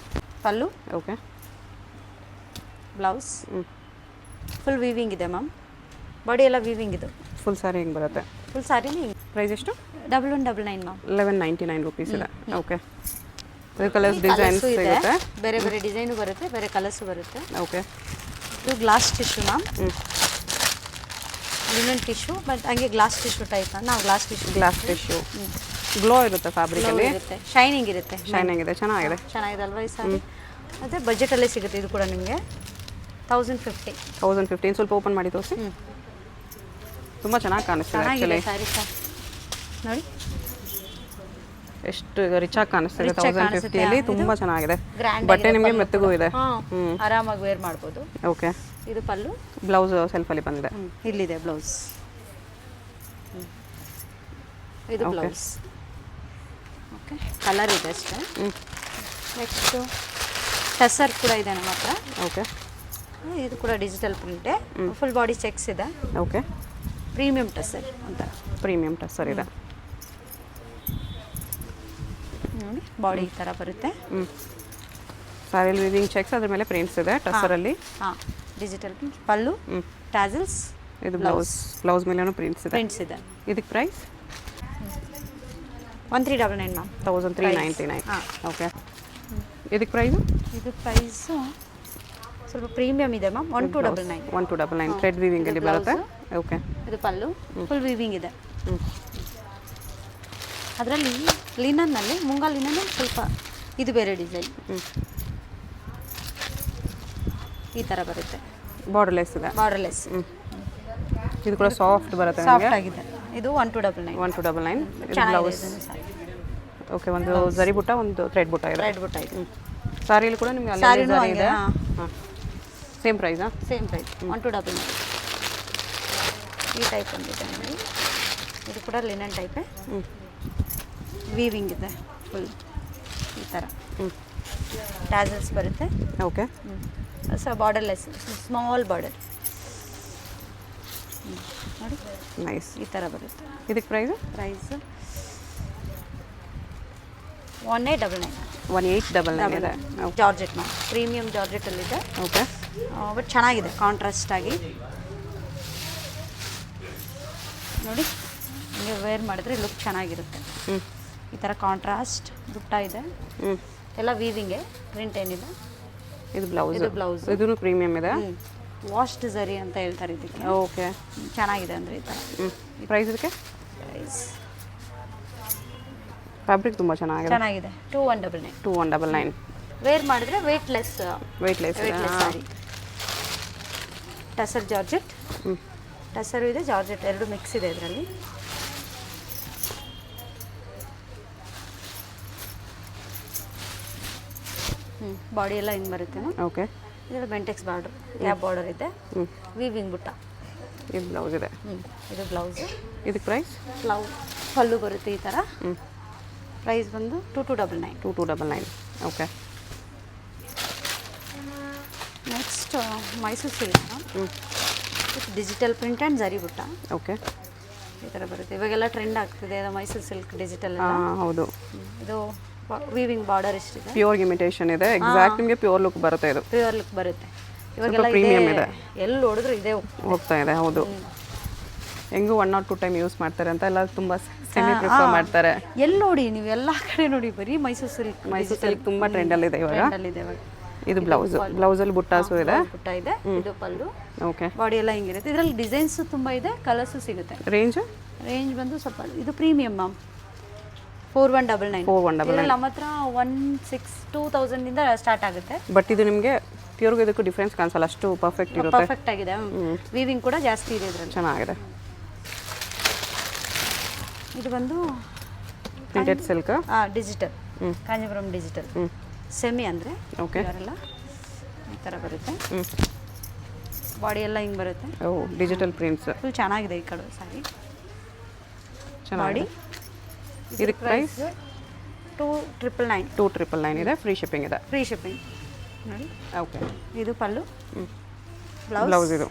Pallu, okay. Blouse. Full weaving ಇದೆ ಮ್ಯಾಮ್. ಬಾಡಿ ಎಲ್ಲ ವೀವಿಂಗ್ ಇದು. ಫುಲ್ ಸಾರಿ ಹೆಂಗೆ ಬರುತ್ತೆ? ಫುಲ್ ಸಾರಿನೇ. ಪ್ರೈಸ್ ಎಷ್ಟು? 1199 ಮ್ಯಾಮ್. 1199 ರುಪೀಸ್ ಇದೆ. ಓಕೆ. ಇದು ಕಲರ್ಸ್ ಡಿಸೈನ್ಸ್ ಸಿಗುತ್ತೆ. ಬೇರೆ ಬೇರೆ ಡಿಸೈನು ಬರುತ್ತೆ, ಬೇರೆ ಕಲರ್ಸು ಬರುತ್ತೆ. ಓಕೆ. ಇದು glass tissue ma'am. Linen tissue, but ಹಂಗೆ ಗ್ಲಾಸ್ ಟಿಶ್ಯೂ ಟೈಪ್. ನಾವು ಗ್ಲಾಸ್ ಟಿಶ್ಯೂ. ಗ್ಲೋ ಇರುತ್ತೆ ಫ್ಯಾಬ್ರಿಕಲ್ಲಿ. ಇರುತ್ತೆ, ಶೈನಿಂಗ್ ಇರುತ್ತೆ. ಶೈನಿಂಗ್ ಇದೆ. ಚೆನ್ನಾಗಿದೆ. ಚೆನ್ನಾಗಿದೆ ಅಲ್ವಾ ಈ ಸಾರಿ? ಅದೇ ಬಜೆಟಲ್ಲೇ ಸಿಗುತ್ತೆ ಇದು ಕೂಡ ನಿಮಗೆ. 1050. 1050. ಸ್ವಲ್ಪ ಓಪನ್ ಮಾಡಿ ತೋರಿಸಿ. ತುಂಬ ಚೆನ್ನಾಗಿ ಕಾಣಿಸ್ತಿದೆ ಚೆನ್ನಾಗಿದೆ ಆ್ಯಕ್ಚುಲಿ. ಸ್ಯಾರಿ ಸರ್ ನೋಡಿ ಎಷ್ಟು ರಿಚ್ ಆಗಿ ಕಾಣಿಸ್ತಿದೆ. Rich ಆಗಿ 1050 ತುಂಬ ಚೆನ್ನಾಗಿದೆ. ಗ್ರ್ಯಾಂಡ್ ಬಟ್ಟೆ ನಿಮಗೆ ಮೆತ್ತಗೂ ಇದೆ. ಆರಾಮಾಗಿ ವೇರ್ ಮಾಡ್ಬೋದು. ಓಕೆ. ಇದು ಪಲ್ಲು, ಬ್ಲೌಸ್ ಸೆಲ್ಫಲ್ಲಿ ಬಂದಿದೆ. ಇಲ್ಲಿದೆ ಬ್ಲೌಸ್. ಇದು ಬ್ಲೌಸ್. ಓಕೆ. ಕಲರ್ ಇದೆ ಅಷ್ಟೇ. ನೆಕ್ಸ್ಟು ಟಸರ್ ಕೂಡ ಇದೆ ನಮ್ಮ ಹತ್ರ. ಓಕೆ. ಇದು ಕೂಡ ಡಿಜಿಟಲ್ ಪ್ರಿಂಟೇ. ಫುಲ್ ಬಾಡಿ ಚೆಕ್ಸ್ ಇದೆ. ಓಕೆ. ಪ್ರೀಮಿಯಂ ಟಸರ್ ಅಂತ. ಪ್ರೀಮಿಯಂ ಟಸರ್ ಇದೆ. ನೋಡಿ ಬಾಡಿ ಈ ಥರ ಬರುತ್ತೆ. ಸಾರಿಯಲ್ಲಿ ವಿವಿಂಗ್ ಚೆಕ್ಸ್, ಅದ್ರ ಮೇಲೆ ಪ್ರಿಂಟ್ಸ್ ಇದೆ ಟಸರಲ್ಲಿ. ಹಾಂ, ಡಿಜಿಟಲ್ ಪ್ರಿಂಟ್. ಪಲ್ಲು, ಟ್ಯಾಸಲ್ಸ್. ಇದು ಬ್ಲೌಸ್ ಮೇಲೇನೂ ಪ್ರಿಂಟ್ಸ್ ಇದೆ. ಪ್ರಿಂಟ್ಸ್ ಇದೆ. ಇದಕ್ಕೆ ಪ್ರೈಸ್ 1399 ಮ್ಯಾಮ್. 1399. ಹಾಂ. ಓಕೆ. ಇದಕ್ಕೆ ಪ್ರೈಸು? ಇದು ಪ್ರೈಸು ಸ್ವಲ್ಪ ಪ್ರೀಮಿಯಮ್ ಇದೆ ಮ್ಯಾಮ್. 1299. 1299. ಥ್ರೆಡ್ ವಿವಿಂಗಲ್ಲಿ ಬರುತ್ತೆ. ಓಕೆ. ಇದು ಪಲ್ಲು, ಫುಲ್ ವಿವಿಂಗ್ ಇದೆ. ಅದರಲ್ಲಿ ಲಿನನ್ನಲ್ಲಿ, ಮುಂಗಾ ಲಿನನ್ ಸ್ವಲ್ಪ ಇದು ಬೇರೆ ಡಿಸೈನ್. ಈ ಥರ ಬರುತ್ತೆ. ಬಾರ್ಡರ್ಲೆಸ್ ಇದೆ. ಬಾರ್ಡರ್ಲೆಸ್. ಇದು ಕೂಡ ಸಾಫ್ಟ್ ಬರುತ್ತೆ ಸಾಫ್ಟ್ ನಿಮಗೆ. ಆಗಿದೆ. ಇದು 1299. 1299. ಇದು ಚೆನ್ನಾಗಿದೆ ಬ್ಲೌಸ್. ಇದನ್ನು ಸಾರಿ. ಓಕೆ. ಒಂದು ಜರಿ ಬುಟ್ಟ, ಒಂದು ಥ್ರೆಡ್ ಬುಟ್ಟ ಇದೆ. ರೆಡ್ ಬುಟ್ಟ ಇದೆ. ಸಾರಿಯಲ್ಲಿ ಕೂಡ ನಿಮಗೆ ಅಲ್ಲಿ ಸ್ಯಾರಿನೂ ಝರಿ ಹಂಗೆ ಇದೆ. ಹಾಂ, ಸೇಮ್ ಪ್ರೈಸಾ? Same price 1299. ಈ ಟೈಪ್ ಬಂದಿದೆ ನೋಡಿ, ಇದು ಕೂಡ ಲಿನನ್ ಟೈಪೇ. ವೀವಿಂಗ್ ಇದೆ ಫುಲ್ ಈ ಥರ. ಟ್ಯಾಸಲ್ಸ್ ಬರುತ್ತೆ. ಓಕೆ. ಬಾರ್ಡರ್ಲೆಸ್ ಸ್ಮಾಲ್ ಬಾರ್ಡರ್ ನೋಡಿ, ನೈಸ್. ಈ ಥರ ಬರುತ್ತೆ. ಇದಕ್ಕೆ ಪ್ರೈಸು? ಪ್ರೈಸ್ 1899. 1899 ಇದೆ. ಜಾರ್ಜೆಟ್ ಮ್ಯಾಮ್, ಪ್ರೀಮಿಯಂ ಜಾರ್ಜೆಟಲ್ಲಿದೆ. ಓಕೆ. ಬಟ್ ಚೆನ್ನಾಗಿದೆ ಕಾಂಟ್ರಾಸ್ಟ್ ಆಗಿ ನೋಡಿ, ಹಿಂಗೆ ವೇರ್ ಮಾಡಿದ್ರೆ ಲುಕ್ ಚೆನ್ನಾಗಿರುತ್ತೆ. ಈ ಥರ ಕಾಂಟ್ರಾಸ್ಟ್ ಬುಟ್ಟ ಇದೆ. ಎಲ್ಲ ವೀವಿಂಗೆ, ಪ್ರಿಂಟ್ ಏನಿದೆ. ಇದು ಬ್ಲೌಸ್. ಇದು ಬ್ಲೌಸ್. ಇದೂ ಪ್ರೀಮಿಯಂ ಇದೆ. ವಾಶ್ಡ್ ಝರಿ ಅಂತ ಹೇಳ್ತಾರೆ ಇದಕ್ಕೆ. ಓಕೆ. ಚೆನ್ನಾಗಿದೆ ಅಂದರೆ ಈ ಥರ. ಪ್ರೈಸ್ ಇದಕ್ಕೆ? ಪ್ರೈಸ್ ಫ್ಯಾಬ್ರಿಕ್ ತುಂಬ ಚೆನ್ನಾಗಿದೆ. ಚೆನ್ನಾಗಿದೆ. 2199. 2199. ವೇರ್ ಮಾಡಿದ್ರೆ weightless weightless saree. Tussar georgette, tussar ಇದೆ, ಜಾರ್ಜೆಟ್ ಎರಡು ಮಿಕ್ಸ್ ಇದೆ ಇದರಲ್ಲಿ. ಬಾಡಿ ಎಲ್ಲ ಹಿಂಗೆ ಬರುತ್ತೆ. ಓಕೆ. ಇದರಲ್ಲಿ ಬೆಂಟೆಕ್ಸ್ ಬಾರ್ಡರ್, ಕ್ಯಾಪ್ ಬಾರ್ಡರ್ ಇದೆ. ವೀವಿಂಗ್ ಬುಟ್ಟ. ಇದು ಬ್ಲೌಸ್ ಇದೆ. ಇದು ಬ್ಲೌಸ್. ಇದಕ್ಕೆ ಪ್ರೈಸ್? ಪಲ್ಲು ಬರುತ್ತೆ ಈ ಥರ. ಪ್ರೈಸ್ ಬಂದು 2299. 2299. Okay. Next Mysore silk, digital print and zari butta. Okay. ಈ ಥರ ಬರುತ್ತೆ. ಇವಾಗೆಲ್ಲ ಟ್ರೆಂಡ್ ಆಗ್ತಿದೆ ಮೈಸೂರು ಸಿಲ್ಕ್ ಡಿಜಿಟಲ್. ಹೌದು. ಇದು ವೀವಿಂಗ್ ಬಾರ್ಡರ್ ಎಷ್ಟಿದೆ. ಪ್ಯೂರ್ ಇಮಿಟೇಷನ್ ಇದೆ. ಎಕ್ಸಾಕ್ಟ್ ನಿಮಗೆ ಪ್ಯೂರ್ ಲುಕ್ ಬರುತ್ತೆ. ಇದು ಪ್ಯೂರ್ ಲುಕ್ ಬರುತ್ತೆ. ಇವಾಗೆಲ್ಲ ಪ್ರೀಮಿಯಂ ಇದೆ. ಎಲ್ಲಿ ನೋಡಿದ್ರು ಇದೆ ಹೋಗ್ತಾ ಇದೆ. ಹೌದು. ಹೆಂಗೂ 1 or 2 ಟೈಮ್ ಯೂಸ್ ಮಾಡ್ತಾರೆ ಅಂತ ಎಲ್ಲ ತುಂಬ ಸೆಮಿ ಪ್ರಿಫರ್ ಮಾಡ್ತಾರೆ. ಎಲ್ಲಿ ನೋಡಿ ನೀವು ಎಲ್ಲ ಕಡೆ ನೋಡಿ ಬರೀ ಮೈಸೂರು ಸಿಲ್ಕ್. ಮೈಸೂರು ಸಿಲ್ಕ್ ತುಂಬ ಟ್ರೆಂಡಲ್ಲಿದೆ ಇವಾಗ. ಇವಾಗ ಇದು ಬ್ಲೌಸ್. ಬ್ಲೌಸಲ್ಲಿ ಬುಟ್ಟಾಸು ಇದೆ. ಬುಟ್ಟ ಇದೆ. ಇದು ಪಲ್ಲು. ಓಕೆ. ಬಾಡಿ ಎಲ್ಲ ಹಿಂಗಿರುತ್ತೆ. ಇದರಲ್ಲಿ ಡಿಸೈನ್ಸು ತುಂಬ ಇದೆ, ಕಲರ್ಸು ಸಿಗುತ್ತೆ. ರೇಂಜ್ ಬಂದು ಸ್ವಲ್ಪ ಇದು ಪ್ರೀಮಿಯಂ ಮ್ಯಾಮ್. 4199. 4199. ನಮ್ಮ ಹತ್ರ 2000 ಸ್ಟಾರ್ಟ್ ಆಗುತ್ತೆ. ಬಟ್ ಇದು ನಿಮಗೆ ಪ್ಯೂರ್ಗೆ ಇದಕ್ಕೂ ಡಿಫ್ರೆನ್ಸ್ ಕಾಣಿಸಲ್ಲ, ಅಷ್ಟು ಪರ್ಫೆಕ್ಟ್ ಇರುತ್ತೆ. ಪರ್ಫೆಕ್ಟ್ ಆಗಿದೆ. ವೀವಿಂಗ್ ಕೂಡ ಜಾಸ್ತಿ ಇದೆ ಇದರಲ್ಲಿ. ಚೆನ್ನಾಗಿದೆ. ಇದು ಬಂದು printed silk. Digital, Kanjeevaram digital semi ಅಂದರೆ. ಓಕೆ. ಇವರೆಲ್ಲ ಈ ಥರ ಬರುತ್ತೆ. ಬಾಡಿ ಎಲ್ಲ ಹಿಂಗೆ ಬರುತ್ತೆ. ಓ, ಡಿಜಿಟಲ್ ಪ್ರಿಂಟ್ಸ್. ಫುಲ್ ಚೆನ್ನಾಗಿದೆ ಈ ಕಡೆ ಸಾರಿ. ಚೆನ್ನಾಗಿ. ಇದಕ್ಕೆ ಪ್ರೈಸ್ 2999. 2999 ಇದೆ. ಫ್ರೀ ಶಿಪ್ಪಿಂಗ್ ಇದೆ. ಫ್ರೀ ಶಿಪ್ಪಿಂಗ್ ನೋಡಿ. ಓಕೆ. ಇದು ಪಲ್ಲು, ಬ್ಲೌಸ್. ಇದು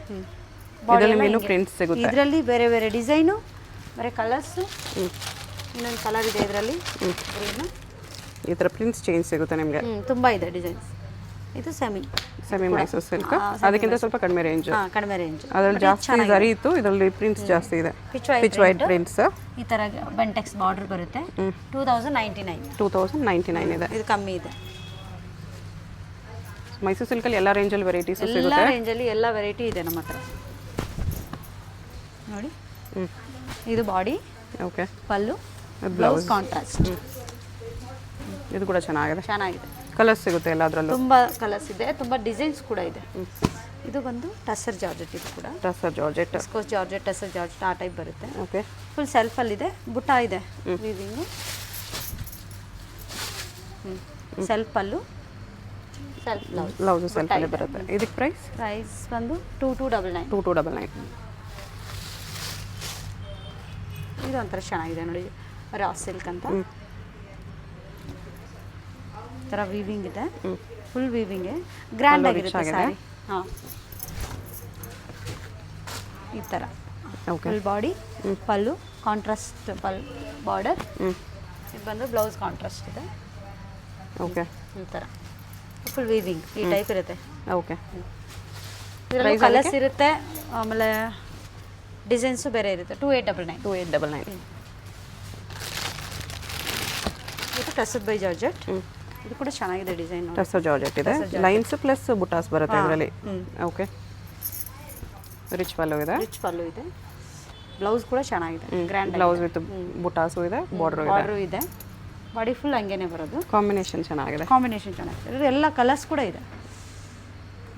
ಇದರಲ್ಲಿ ಇನ್ನೂ ಪ್ರಿಂಟ್ಸ್ ಸಿಗುತ್ತೆ. ಇದರಲ್ಲಿ ಬೇರೆ ಬೇರೆ ಡಿಸೈನು, ಬೇರೆ ಕಲರ್ಸು. ಇನ್ನೊಂದು ಕಲರ್ ಇದೆ ಇದರಲ್ಲಿ. ಈ ಥರ ಪ್ರಿಂಟ್ಸ್ ಚೇಂಜ್ ಸಿಗುತ್ತೆ ನಿಮಗೆ. ತುಂಬ ಇದೆ ಡಿಸೈನ್ಸ್. ಇದು ಸೆಮಿ ಮೈಸೂರು ಸಿಲ್ಕ್. ಅದಕ್ಕಿಂತ ಸ್ವಲ್ಪ ಕಡಿಮೆ ರೇಂಜ್. ಕಡಿಮೆ ರೇಂಜ್. ಅದರಲ್ಲಿ ಜಾಸ್ತಿ ಝರಿ ಇತ್ತು, ಇದರಲ್ಲಿ ಪ್ರಿಂಟ್ಸ್ ಜಾಸ್ತಿ ಇದೆ. Pitch white prints. ಈ ಥರ ಬೆಂಟೆಕ್ಸ್ ಬಾರ್ಡರ್ ಬರುತ್ತೆ. 2099. 2099 ಇದೆ. ಇದು ಕಮ್ಮಿ ಇದೆ. ಮೈಸೂರು ಸಿಲ್ಕಲ್ಲಿ ಎಲ್ಲ ರೇಂಜಲ್ಲಿ ವೆರೈಟೀಸ್ ಎಲ್ಲ ಸಿಗುತ್ತೆ. ರೇಂಜಲ್ಲಿ ಎಲ್ಲ ವೆರೈಟಿ ಇದೆ ನಮ್ಮ ಹತ್ರ ನೋಡಿ. ಇದು ಬಾಡಿ. ಓಕೆ. ಪಲ್ಲು, ಬ್ಲೌಸ್ ಕಾಂಟ್ರಾಸ್ಟ್. ಇದು ಕೂಡ ಚೆನ್ನಾಗಿದೆ. ಕಲರ್ಸ್ ಸಿಗುತ್ತೆ ಎಲ್ಲದರಲ್ಲೂ. ತುಂಬ ಕಲರ್ಸ್ ಇದೆ, ತುಂಬ ಡಿಸೈನ್ಸ್ ಕೂಡ ಇದೆ. ಇದು ಬಂದು ಟಸರ್ ಜಾರ್ಜೆಟ್. ಇದು ಕೂಡ tussar georgette. Viscose georgette, tussar georgette ಆ ಟೈಪ್ ಬರುತ್ತೆ. ಓಕೆ. ಫುಲ್ ಸೆಲ್ಫಲ್ಲಿದೆ. ಬುಟ್ಟ ಇದೆ ವೀವಿಂಗು. ಸೆಲ್ಫ್ ಪಲ್ಲು, ಸೆಲ್ಫ್ ಬ್ಲೌಸು ಸೆಲ್ಫಲ್ಲಿ ಬರುತ್ತೆ. ಇದಕ್ಕೆ ಪ್ರೈಸ್ ಬಂದು 2299. 2299. ಇದು ಒಂಥರ ಚೆನ್ನಾಗಿದೆ ನೋಡಿ, ರಾ ಸಿಲ್ಕ್ ಅಂತ. ಈ ಥರ ವೀವಿಂಗ್ ಇದೆ. ಫುಲ್ ವೀವಿಂಗ್ ಗ್ರ್ಯಾಂಡ್ ಆಗಿರುತ್ತೆ ಸ್ಯಾರಿ. ಹಾಂ, ಈ ಥರ ಫುಲ್ ಬಾಡಿ, ಪಲ್ಲು ಕಾಂಟ್ರಾಸ್ಟ್, ಬಾರ್ಡರ್. ಇದು ಬಂದು ಬ್ಲೌಸ್ ಕಾಂಟ್ರಾಸ್ಟ್ ಇದೆ. ಓಕೆ. ಈ ಥರ ಫುಲ್ ವೀವಿಂಗ್ ಈ ಟೈಪ್ ಇರುತ್ತೆ. ಓಕೆ. ಇದರಲ್ಲಿ ಕಲರ್ಸ್ ಇರುತ್ತೆ, ಆಮೇಲೆ ಡಿಸೈನ್ಸು ಬೇರೆ ಇರುತ್ತೆ. 2899. 2899. ಇದು ಟಸರ್ ಬೈ ಜಾರ್ಜೆಟ್. ಇದು ಕೂಡ ಚೆನ್ನಾಗಿದೆ ಡಿಸೈನ್. ಟಸರ್ ಜಾರ್ಜೆಟ್ ಇದೆ. ಲೈನ್ಸ್ ಪ್ಲಸ್ ಬುಟಾಸ್ ಬರುತ್ತೆ ಇದರಲ್ಲಿ. ಓಕೆ. ರಿಚ್ ಪಲ್ಲು ಇದೆ. ಬ್ಲೌಸ್ ಕೂಡ ಚೆನ್ನಾಗಿದೆ. ಗ್ರ್ಯಾಂಡ್ ಬ್ಲೌಸ್ ವಿತ್ ಬುಟಾಸು ಇದೆ, ಬಾರ್ಡರ್ ಇದೆ. ಬಾಡಿ ಫುಲ್ ಹಂಗೇನೆ ಬರೋದು. ಕಾಂಬಿನೇಷನ್ ಚೆನ್ನಾಗಿದೆ. ಎಲ್ಲ ಕಲರ್ಸ್ ಕೂಡ ಇದೆ,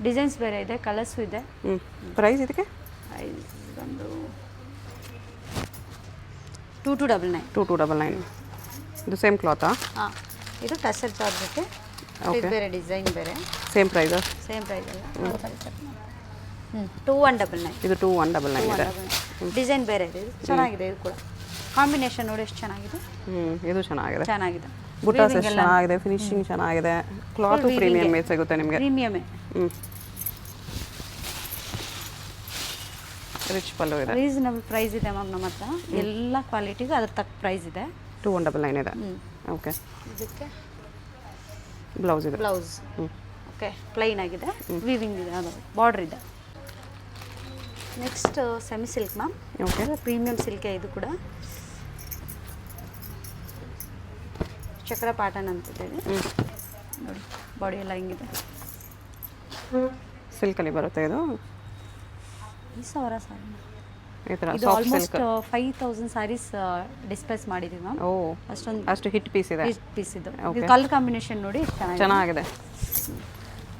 ಡಿಸೈನ್ಸ್ ಬೇರೆ ಇದೆ, ಕಲರ್ಸು ಇದೆ. ಪ್ರೈಸ್ ಇದಕ್ಕೆ ಒಂದು 2299. 2299. ಇದು ಸೇಮ್ ಕ್ಲಾತಾ? ಹಾಂ, ಇದು ಟಸರ್ ಜಾರ್ಜೆಟ್. ಇದು ಬೇರೆ ಡಿಸೈನ್ ಬೇರೆ. ಸೇಮ್ ಪ್ರೈಸಾ? ಸೇಮ್ ಪ್ರೈಸ್ ಅಲ್ಲ. 2199. ಇದು 2199 ಇದೆ. ಡಿಸೈನ್ ಬೇರೆ ಇದೆ. ಇದು ಚೆನ್ನಾಗಿದೆ. ಇದು ಕೂಡ ಕಾಂಬಿನೇಷನ್ ನೋಡಿ ಎಷ್ಟು ಚೆನ್ನಾಗಿದೆ. ಇದು ಚೆನ್ನಾಗಿದೆ. ಚೆನ್ನಾಗಿದೆ. ಬುಟ್ಟಾಸ್ ಎಷ್ಟು ಚೆನ್ನಾಗಿದೆ, ಫಿನಿಶಿಂಗ್ ಚೆನ್ನಾಗಿದೆ, ಕ್ಲಾತ್ ಪ್ರೀಮಿಯಂ ಸಿಗುತ್ತೆ ನಿಮಗೆ. ಪ್ರೀಮಿಯಮೇ. ರಿಚ್ ಪಲ್ಲು ಇದೆ. ರೀಸನಬಲ್ ಪ್ರೈಸ್ ಇದೆ ಮ್ಯಾಮ್ ನಮ್ಮ ಹತ್ರ. ಎಲ್ಲ ಕ್ವಾಲಿಟಿಗೂ ಅದ್ರ ತಕ್ಕ ಪ್ರೈಸ್ ಇದೆ. 2199 ಇದೆ. ಓಕೆ. ಇದಕ್ಕೆ ಬ್ಲೌಸ್ ಇದೆ. ಬ್ಲೌಸ್ ಓಕೆ ಪ್ಲೈನ್ ಆಗಿದೆ, ವೀವಿಂಗ್ ಇದೆ, ಅದು ಬಾರ್ಡರ್ ಇದೆ. Next semi silk ma'am. Okay. Premium ಸಿಲ್ಕೆ ಇದು ಕೂಡ. ಚಕ್ರ ಪ್ಯಾಟರ್ನ್ ಅಂತಿದ್ದೇವೆ ನೋಡಿ. ಬಾಡಿ ಎಲ್ಲ ಹಿಂಗಿದೆ. ಸಿಲ್ಕಲ್ಲಿ ಬರುತ್ತೆ ಇದು. 20,000 ಸಾರಿ. ಈ ಥರ ಇದು soft almost silk. 5,000 sarees dispatch ಮಾಡಿದ್ದೀವಿ ಮ್ಯಾಮ್. ಓ, ಅಷ್ಟು ಹಿಟ್ ಪೀಸ್ ಇದೆ. ಪೀಸ್ ಇದು. ಕಲರ್ ಕಾಂಬಿನೇಷನ್ ನೋಡಿ ಚೆನ್ನಾಗಿದೆ.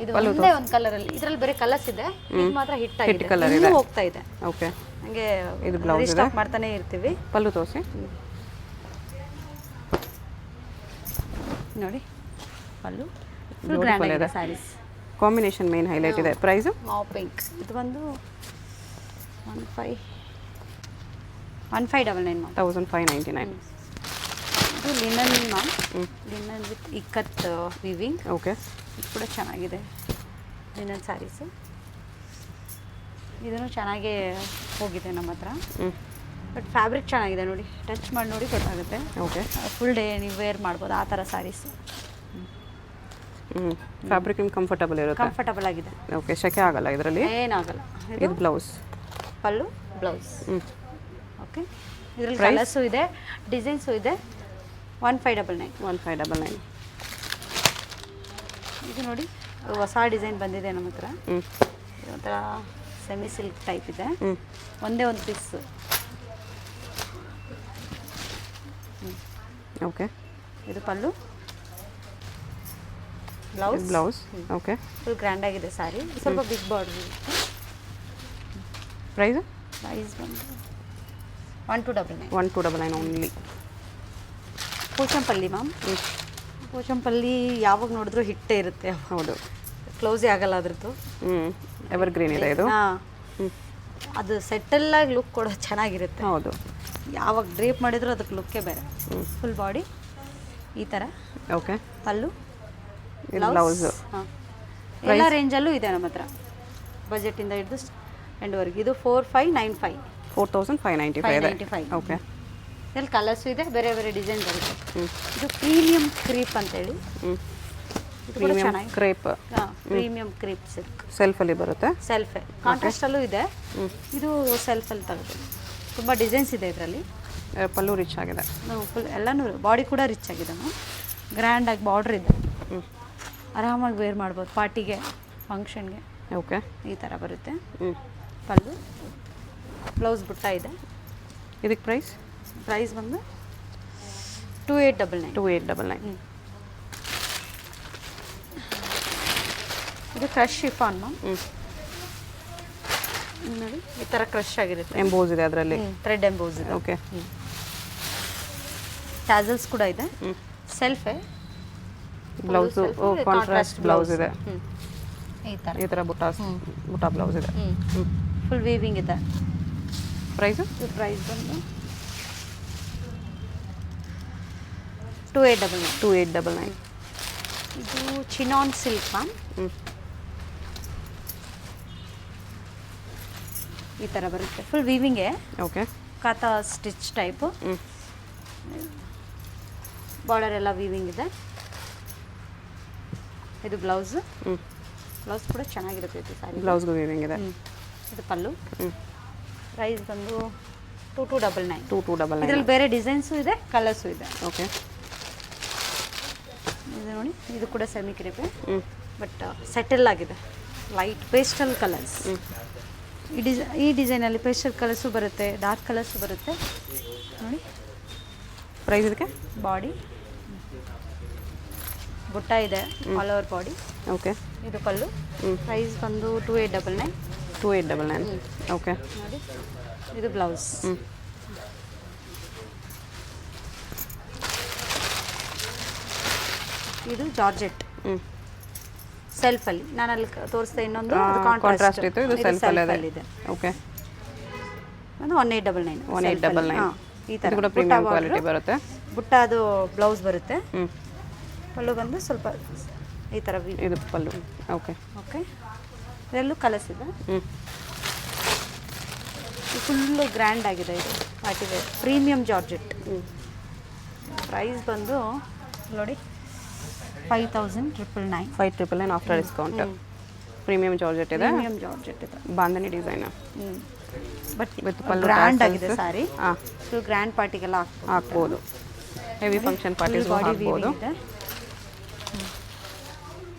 ಇದು ಒಂದೇ ಒಂದು ಕಲರ್ ಅಲ್ಲಿ. ಇದರಲ್ಲಿ ಬೇರೆ ಕಲರ್ಸ್ ಇದೆ, ಇದು ಮಾತ್ರ ಹಿಟ್ ಆಗಿದೆ, ಕಲರ್ ಇನ್ನೂ ಹೋಗ್ತಾ ಇದೆ. ಓಕೆ. ಹಂಗೆ ಇದು ಬ್ಲೌಸ್ ಇದೆ. ಸ್ಟಾಕ್ ಮಾಡ್ತಾನೆ ಇರ್ತೀವಿ. ಪಲ್ಲು ತೋರಿಸಿ ನೋಡಿ. ಪಲ್ಲು ಫುಲ್ ಗ್ರ್ಯಾಂಡ್ ಆಗಿದೆ ಸ್ಯಾರೀಸ್. ಕಾಂಬಿನೇಷನ್ ಮೇನ್ ಹೈಲೈಟ್ ಇದೆ. Price mauve pink. ಇದು ಬಂದು 1599 ಮ್ಯಾಮ್. 1599. ಇದು linen ma'am. Linen with ikkat weaving. Okay. ಇದು ಕೂಡ ಚೆನ್ನಾಗಿದೆ ಲಿನನ್ ಸ್ಯಾರೀಸು. ಇದನ್ನು ಚೆನ್ನಾಗೇ ಹೋಗಿದೆ ನಮ್ಮ ಹತ್ರ. ಬಟ್ ಫ್ಯಾಬ್ರಿಕ್ ಚೆನ್ನಾಗಿದೆ ನೋಡಿ. ಟಚ್ ಮಾಡಿ ನೋಡಿ ಗೊತ್ತಾಗುತ್ತೆ. ಓಕೆ. ಫುಲ್ ಡೇ ನೀವು ವೇರ್ ಮಾಡ್ಬೋದು ಆ ಥರ ಸ್ಯಾರೀಸು. ಫ್ಯಾಬ್ರಿಕ್ ನಿಮ್ಗೆ ಕಂಫರ್ಟಬಲ್ ಇರುತ್ತೆ. ಕಂಫರ್ಟಬಲ್ ಆಗಿದೆ. ಓಕೆ. ಶೆಕೆ ಆಗಲ್ಲ ಇದರಲ್ಲಿ. ಏನಾಗಲ್ಲ. ಇದು ಬ್ಲೌಸ್. ಪಲ್ಲು ಬ್ಲೌಸ್. ಓಕೆ. ಇದರಲ್ಲಿ ಕಲರ್ಸು ಇದೆ, ಡಿಸೈನ್ಸು ಇದೆ. 1599. 1599. ಇದು ನೋಡಿ ಹೊಸ ಡಿಸೈನ್ ಬಂದಿದೆ ನಮ್ಮ ಹತ್ರ. ಇದು ಒಂಥರ ಸೆಮಿ ಸಿಲ್ಕ್ ಟೈಪ್ ಇದೆ. ಒಂದೇ ಒಂದು ಪೀಸ್. ಓಕೆ. ಇದು pallu, blouse. Okay. Full grand ಆಗಿದೆ ಸ್ಯಾರಿ. ಸ್ವಲ್ಪ ಬಿಗ್ ಬಾರ್ಡರ್ ಇರುತ್ತೆ. ಪ್ರೈಸ್ ಬಂದು 1299. 1299 ಓನ್ಲಿ. ಪೋಚಂಪಲ್ಲಿ ಮ್ಯಾಮ್. ಪೋಚಂಪಲ್ಲಿ ಯಾವಾಗ ನೋಡಿದ್ರು ಹಿಟ್ಟೇ ಇರುತ್ತೆ. ಹೌದು. ಕ್ಲೋಸೇ ಆಗಲ್ಲ ಅದ್ರದ್ದು. ಎವರ್ ಗ್ರೀನ್ ಇದೆ ಇದು. ಅದು ಸೆಟಲ್ಲಾಗಿ ಲುಕ್ ಕೂಡ ಚೆನ್ನಾಗಿರುತ್ತೆ. ಹೌದು. ಯಾವಾಗ ಡ್ರೇಪ್ ಮಾಡಿದ್ರು ಅದಕ್ಕೆ ಲುಕ್ಕೇ ಬೇರೆ. ಫುಲ್ ಬಾಡಿ ಈ ಥರ. ಓಕೆ. ಪಲ್ಲು ಬ್ಲೌಸ್. ಎಲ್ಲ ರೇಂಜಲ್ಲೂ ಇದೆ ನಮ್ಮ ಹತ್ರ, ಬಜೆಟಿಂದ ಹಿಡಿದು ಎಂಡ್ವರೆಗೆ. ಇದು 4595. 4595 ಇದೆ. ಓಕೆ. ಇದರಲ್ಲಿ ಕಲರ್ಸು ಇದೆ, ಬೇರೆ ಬೇರೆ ಡಿಸೈನ್ ಬರುತ್ತೆ. ಇದು ಪ್ರೀಮಿಯಂ ಕ್ರೀಪ್ ಅಂತೇಳಿ. ಇದು ಕೂಡ ಚೆನ್ನಾಗಿ ಕ್ರೇಪ್. Premium crepe silk. ಸೆಲ್ಫಲ್ಲಿ ಬರುತ್ತೆ. ಸೆಲ್ಫೇ ಕಾಂಟ್ರಾಸ್ಟಲ್ಲೂ ಇದೆ. ಇದು ಸೆಲ್ಫಲ್ಲಿ ತಗೋಬೋದು. ತುಂಬ ಡಿಸೈನ್ಸ್ ಇದೆ ಇದರಲ್ಲಿ. ಪಲ್ಲು ರಿಚ್ ಆಗಿದೆ. ಫುಲ್ ಎಲ್ಲನೂ ಬಾಡಿ ಕೂಡ ರಿಚ್ ಆಗಿದೆ ಮ್ಯಾಮ್. ಗ್ರ್ಯಾಂಡಾಗಿ ಬಾರ್ಡ್ರ್ ಇದೆ. ಆರಾಮಾಗಿ ವೇರ್ ಮಾಡ್ಬೋದು ಪಾರ್ಟಿಗೆ, ಫಂಕ್ಷನ್ಗೆ. ಓಕೆ. ಈ ಥರ ಬರುತ್ತೆ. ಪಲ್ಲು ಬ್ಲೌಸ್ ಬುಟ್ಟ ಇದೆ. ಇದಕ್ಕೆ ಪ್ರೈಸ್ ಬಂದು 2899. 2899. ಇದು ಕ್ರಶ್ ಶಿಫಾನ್ ಮ್ಯಾಮ್. ನೋಡಿ ಈ ಥರ ಕ್ರಶ್ ಆಗಿರುತ್ತೆ. ಎಂಬೋಸ್ ಇದೆ ಅದರಲ್ಲಿ. ಥ್ರೆಡ್ ಎಂಬೋಸ್ ಇದೆ. ಓಕೆ. ಟ್ಯಾಸಲ್ಸ್ ಕೂಡ ಇದೆ. ಸೆಲ್ಫೇ ಬ್ಲೌಸು ಕಾಂಟ್ರಾಸ್ಟ್ ಬ್ಲೌಸ್ ಇದೆ. ಈ ಥರ ಬುಟ್ಟ ಬ್ಲೌಸ್ ಇದೆ. ಫುಲ್ ವೀವಿಂಗ್ ಇದೆ. ಪ್ರೈಸು ಪ್ರೈಸ್ ಬಂದು 2899. 2899. ಇದು ಚಿನಾನ್ ಸಿಲ್ಕ್ ಮ್ಯಾಮ್. ಈ ಥರ ಬರುತ್ತೆ. ಫುಲ್ ವೀವಿಂಗೇ. Okay. Kantha stitch type. Border ಎಲ್ಲ ವೀವಿಂಗ್ ಇದೆ. ಇದು ಬ್ಲೌಸು. ಬ್ಲೌಸ್ ಕೂಡ ಚೆನ್ನಾಗಿರುತ್ತೆ ಇದು ಸ್ಯಾರಿ. ಬ್ಲೌಸ್ಗೂ ವೀವಿಂಗ್ ಇದೆ. ಇದು ಪಲ್ಲು. ಪ್ರೈಸ್ ಬಂದು 2299. 2299. ಇದರಲ್ಲಿ ಬೇರೆ ಡಿಸೈನ್ಸು ಇದೆ, ಕಲರ್ಸು ಇದೆ. ಓಕೆ. ಇದು ನೋಡಿ, ಇದು ಕೂಡ ಸೆಮಿ ಕ್ರೇಪೆ. ಬಟ್ ಸೆಟಲ್ ಆಗಿದೆ. Light pastel colours. ಈ ಡಿಸೈನಲ್ಲಿ ಪೇಸ್ಟಲ್ ಕಲರ್ಸು ಬರುತ್ತೆ, ಡಾರ್ಕ್ ಕಲರ್ಸು ಬರುತ್ತೆ ನೋಡಿ. ಪ್ರೈಸ್ ಇದಕ್ಕೆ ಬಾಡಿ ಬುಟ್ಟ ಇದೆ, ಆಲ್ ಓವರ್ ಬಾಡಿ. ಓಕೆ. ಇದು ಪಲ್ಲು. ಪ್ರೈಸ್ ಬಂದು 2899. 2899. ಓಕೆ. ನೋಡಿ ಇದು ಬ್ಲೌಸ್. ಇದು ಜಾರ್ಜೆಟ್. ಸೆಲ್ಫಲ್ಲಿ ನಾನು ಅಲ್ಲಿ ತೋರಿಸ್ದೆ ಇನ್ನೊಂದು ಕಾಂಟ್ರಾಸ್ಟ್ ಇತ್ತು, ಇದು ಸೆಲ್ಫಲ್ಲಿ ಇದೆ. ಓಕೆ. ಒಂದು 1899 1899 ಈ ಥರ ಇದು ಕೂಡ ಪ್ರೀಮಿಯಂ ಕ್ವಾಲಿಟಿ ಬರುತ್ತೆ. ಬುಟ್ಟ ಅದು ಬ್ಲೌಸ್ ಬರುತ್ತೆ. ಪಲ್ಲು ಬಂದು ಸ್ವಲ್ಪ ಈ ಥರ ಇದು ಪಲ್ಲು. Okay okay. ಇದರಲ್ಲೂ ಕಲರ್ಸ್ ಇದೆ. ಫುಲ್ಲು ಗ್ರ್ಯಾಂಡ್ ಆಗಿದೆ ಇದು party wear premium georgette. Price ಬಂದು ನೋಡಿ 5999. 5999 ಆಫ್ಟರ್ ಡಿಸ್ಕೌಂಟ್. ಪ್ರೀಮಿಯಂ ಜಾರ್ಜೆಟ್ ಇದೆ, ಪ್ರೀಮಿಯಂ ಜಾರ್ಜೆಟ್ ಇದೆ, bandhani design. But with pallu grand ಆಗಿದೆ ಸಾರಿ. ಹಾಂ, ಫುಲ್ ಗ್ರ್ಯಾಂಡ್ ಪಾರ್ಟಿಗೆಲ್ಲ ಹಾಕ್ಬೋದು. ಹೆವಿ ಫಂಕ್ಷನ್ ಪಾರ್ಟೀಸ್ ಹಾಕ್ಬೋದು.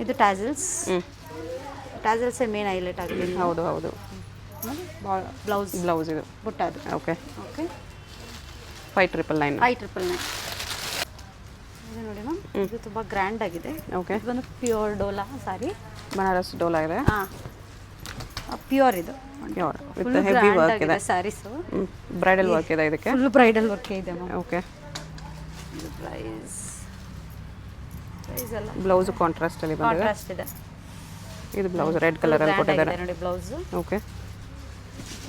ಇದು ಟ್ಯಾಸಲ್ಸ್. ಟ್ಯಾಸಲ್ಸೇ ಮೇನ್ ಹೈಲೈಟ್ ಆಗಿದೆ. ಹೌದು ಹೌದು. ಬ್ಲೌಸ್ ಇದು ಬುಟ್ಟ ಅದು. ಓಕೆ. ಓಕೆ. 5999. 5999 ಇದು ನೋಡಿ ಮ್ಯಾಮ್, ಇದು ತುಂಬ ಗ್ರ್ಯಾಂಡ್ ಆಗಿದೆ. ಓಕೆ. ಇದು ಬಂದು ಪ್ಯೂರ್ ಡೋಲಾ ಸಾರಿ, ಬನಾರಸ್ ಡೋಲಾ ಇದೆ. ಹಾಂ ಪ್ಯೂರ್ ಇದು ಪ್ಯೂರ್ ವಿತ್ ಹೆವಿ ವರ್ಕ್ ಇದೆ. ಸ್ಯಾರೀಸು ಬ್ರೈಡಲ್ ವರ್ಕ್ ಇದೆ ಇದಕ್ಕೆ. ಫುಲ್ ಬ್ರೈಡಲ್ ವರ್ಕ್ ಇದೆ ಮ್ಯಾಮ್. ಓಕೆ. ಇದು ಪ್ರೈಸ್ ಎಲ್ಲ ಬ್ಲೌಸ್ ಕಾಂಟ್ರಾಸ್ಟ್ ಅಲ್ಲಿ ಬಂದಿದೆ. ಕಾಂಟ್ರಾಸ್ಟ್ ಇದೆ. ಇದು ಬ್ಲೌಸ್ ರೆಡ್ ಕಲರ್ ಅಲ್ಲಿ ಕೊಟ್ಟಿದ್ದಾರೆ ನೋಡಿ ಬ್ಲೌಸ್. ಓಕೆ.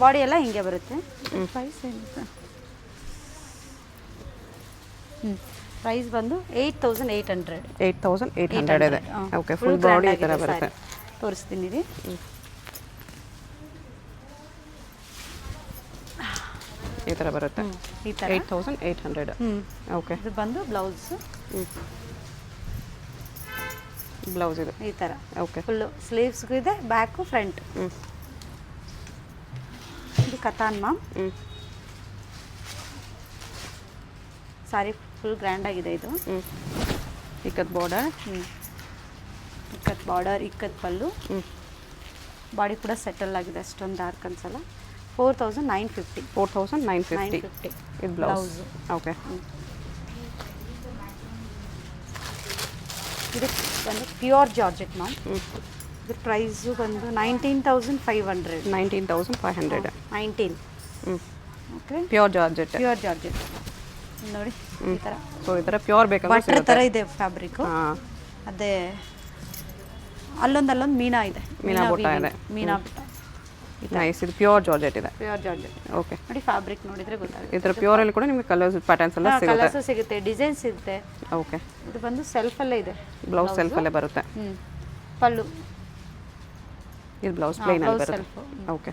ಬಾಡಿ ಎಲ್ಲ ಹಿಂಗೆ ಬರುತ್ತೆ. ಪ್ರೈಸ್ ಏನಿದೆ? ಪ್ರೈಸ್ ಬಂದು 8800. 8800 ಇದೆ. ಓಕೆ. ಫುಲ್ ಬಾಡಿ ಈ ಥರ ಬರುತ್ತೆ. ತೋರಿಸ್ತೀನಿ ರೀ. ಈ ಥರ ಬರುತ್ತೆ. ಈ ಥರ 8800. ಓಕೆ. ಇದು ಬಂದು ಬ್ಲೌಸ್. ಬ್ಲೌಸ್ ಇದು ಈ ಥರ ಓಕೆ. ಫುಲ್ಲು ಸ್ಲೀವ್ಸ್ಗೂ ಇದೆ, ಬ್ಯಾಕು ಫ್ರಂಟ್. ಇದು ಕತಾನ್ ಮ್ಯಾಮ್. ಸಾರಿ ಫುಲ್ ಗ್ರ್ಯಾಂಡ್ ಆಗಿದೆ ಇದು. ಇಕ್ಕತ್ ಬಾರ್ಡರ್. ಇಕ್ಕತ್ ಬಾರ್ಡರ್, ಇಕ್ಕತ್ ಪಲ್ಲು. ಬಾಡಿ ಕೂಡ ಸೆಟಲ್ ಆಗಿದೆ, ಅಷ್ಟೊಂದು ಡಾರ್ಕ್ ಅನ್ಸಲ್ಲ. 4950. 4950. ಇದು ಬ್ಲೌಸ್. ಓಕೆ. ಇದು ಬಂದು ಪ್ಯೂರ್ ಜಾರ್ಜೆಟ್ ಮ್ಯಾಮ್. ಇದ್ರ ಪ್ರೈಸು ಬಂದು 19500. 19500. 19. Okay. Pure georgette. Pure georgette ನೋಡಿ ಈ ಥರ. ಸೊ ಈ ಥರ ಪ್ಯೂರ್ ಬೇಕಂದ್ರೆ ಬಟ್ಟೆ ಥರ ಇದೆ ಫ್ಯಾಬ್ರಿಕ್ಕು. ಹಾಂ. ಅದೇ ಅಲ್ಲೊಂದು ಮೀನಾ ಇದೆ, ಮೀನಾ ಬುಟ್ಟ ಇದೆ. ಮೀನಾ ಬುಟ್ಟ. ನೈಸ್. ಇದು ಪ್ಯೂರ್ ಜಾರ್ಜೆಟ್ ಇದೆ. Pure georgette. ಓಕೆ. ನೋಡಿ ಫ್ಯಾಬ್ರಿಕ್ ನೋಡಿದ್ರೆ ಗೊತ್ತಾಗುತ್ತೆ. ಈ ಥರ ಪ್ಯೂರ್ ಅಲ್ಲಿ ಕೂಡ ನಿಮಗೆ ಕಲರ್ಸ್ ಪ್ಯಾಟರ್ನ್ಸ್ ಎಲ್ಲ ಸಿಗುತ್ತೆ. ಕಲರ್ಸು ಸಿಗುತ್ತೆ, ಡಿಸೈನ್ ಸಿಗುತ್ತೆ. ಓಕೆ. ಇದು ಬಂದು ಸೆಲ್ಫಲ್ಲೇ ಇದೆ. ಬ್ಲೌಸ್ ಸೆಲ್ಫಲ್ಲೇ ಬರುತ್ತೆ. ಪಲ್ಲು. ಇದು ಬ್ಲೌಸ್ ಪ್ಲೇನ್ ಅಲ್ಲಿ ಬ್ಲೌಸ್ ಬರುತ್ತೆ. ಸೆಲ್ಫು. ಓಕೆ.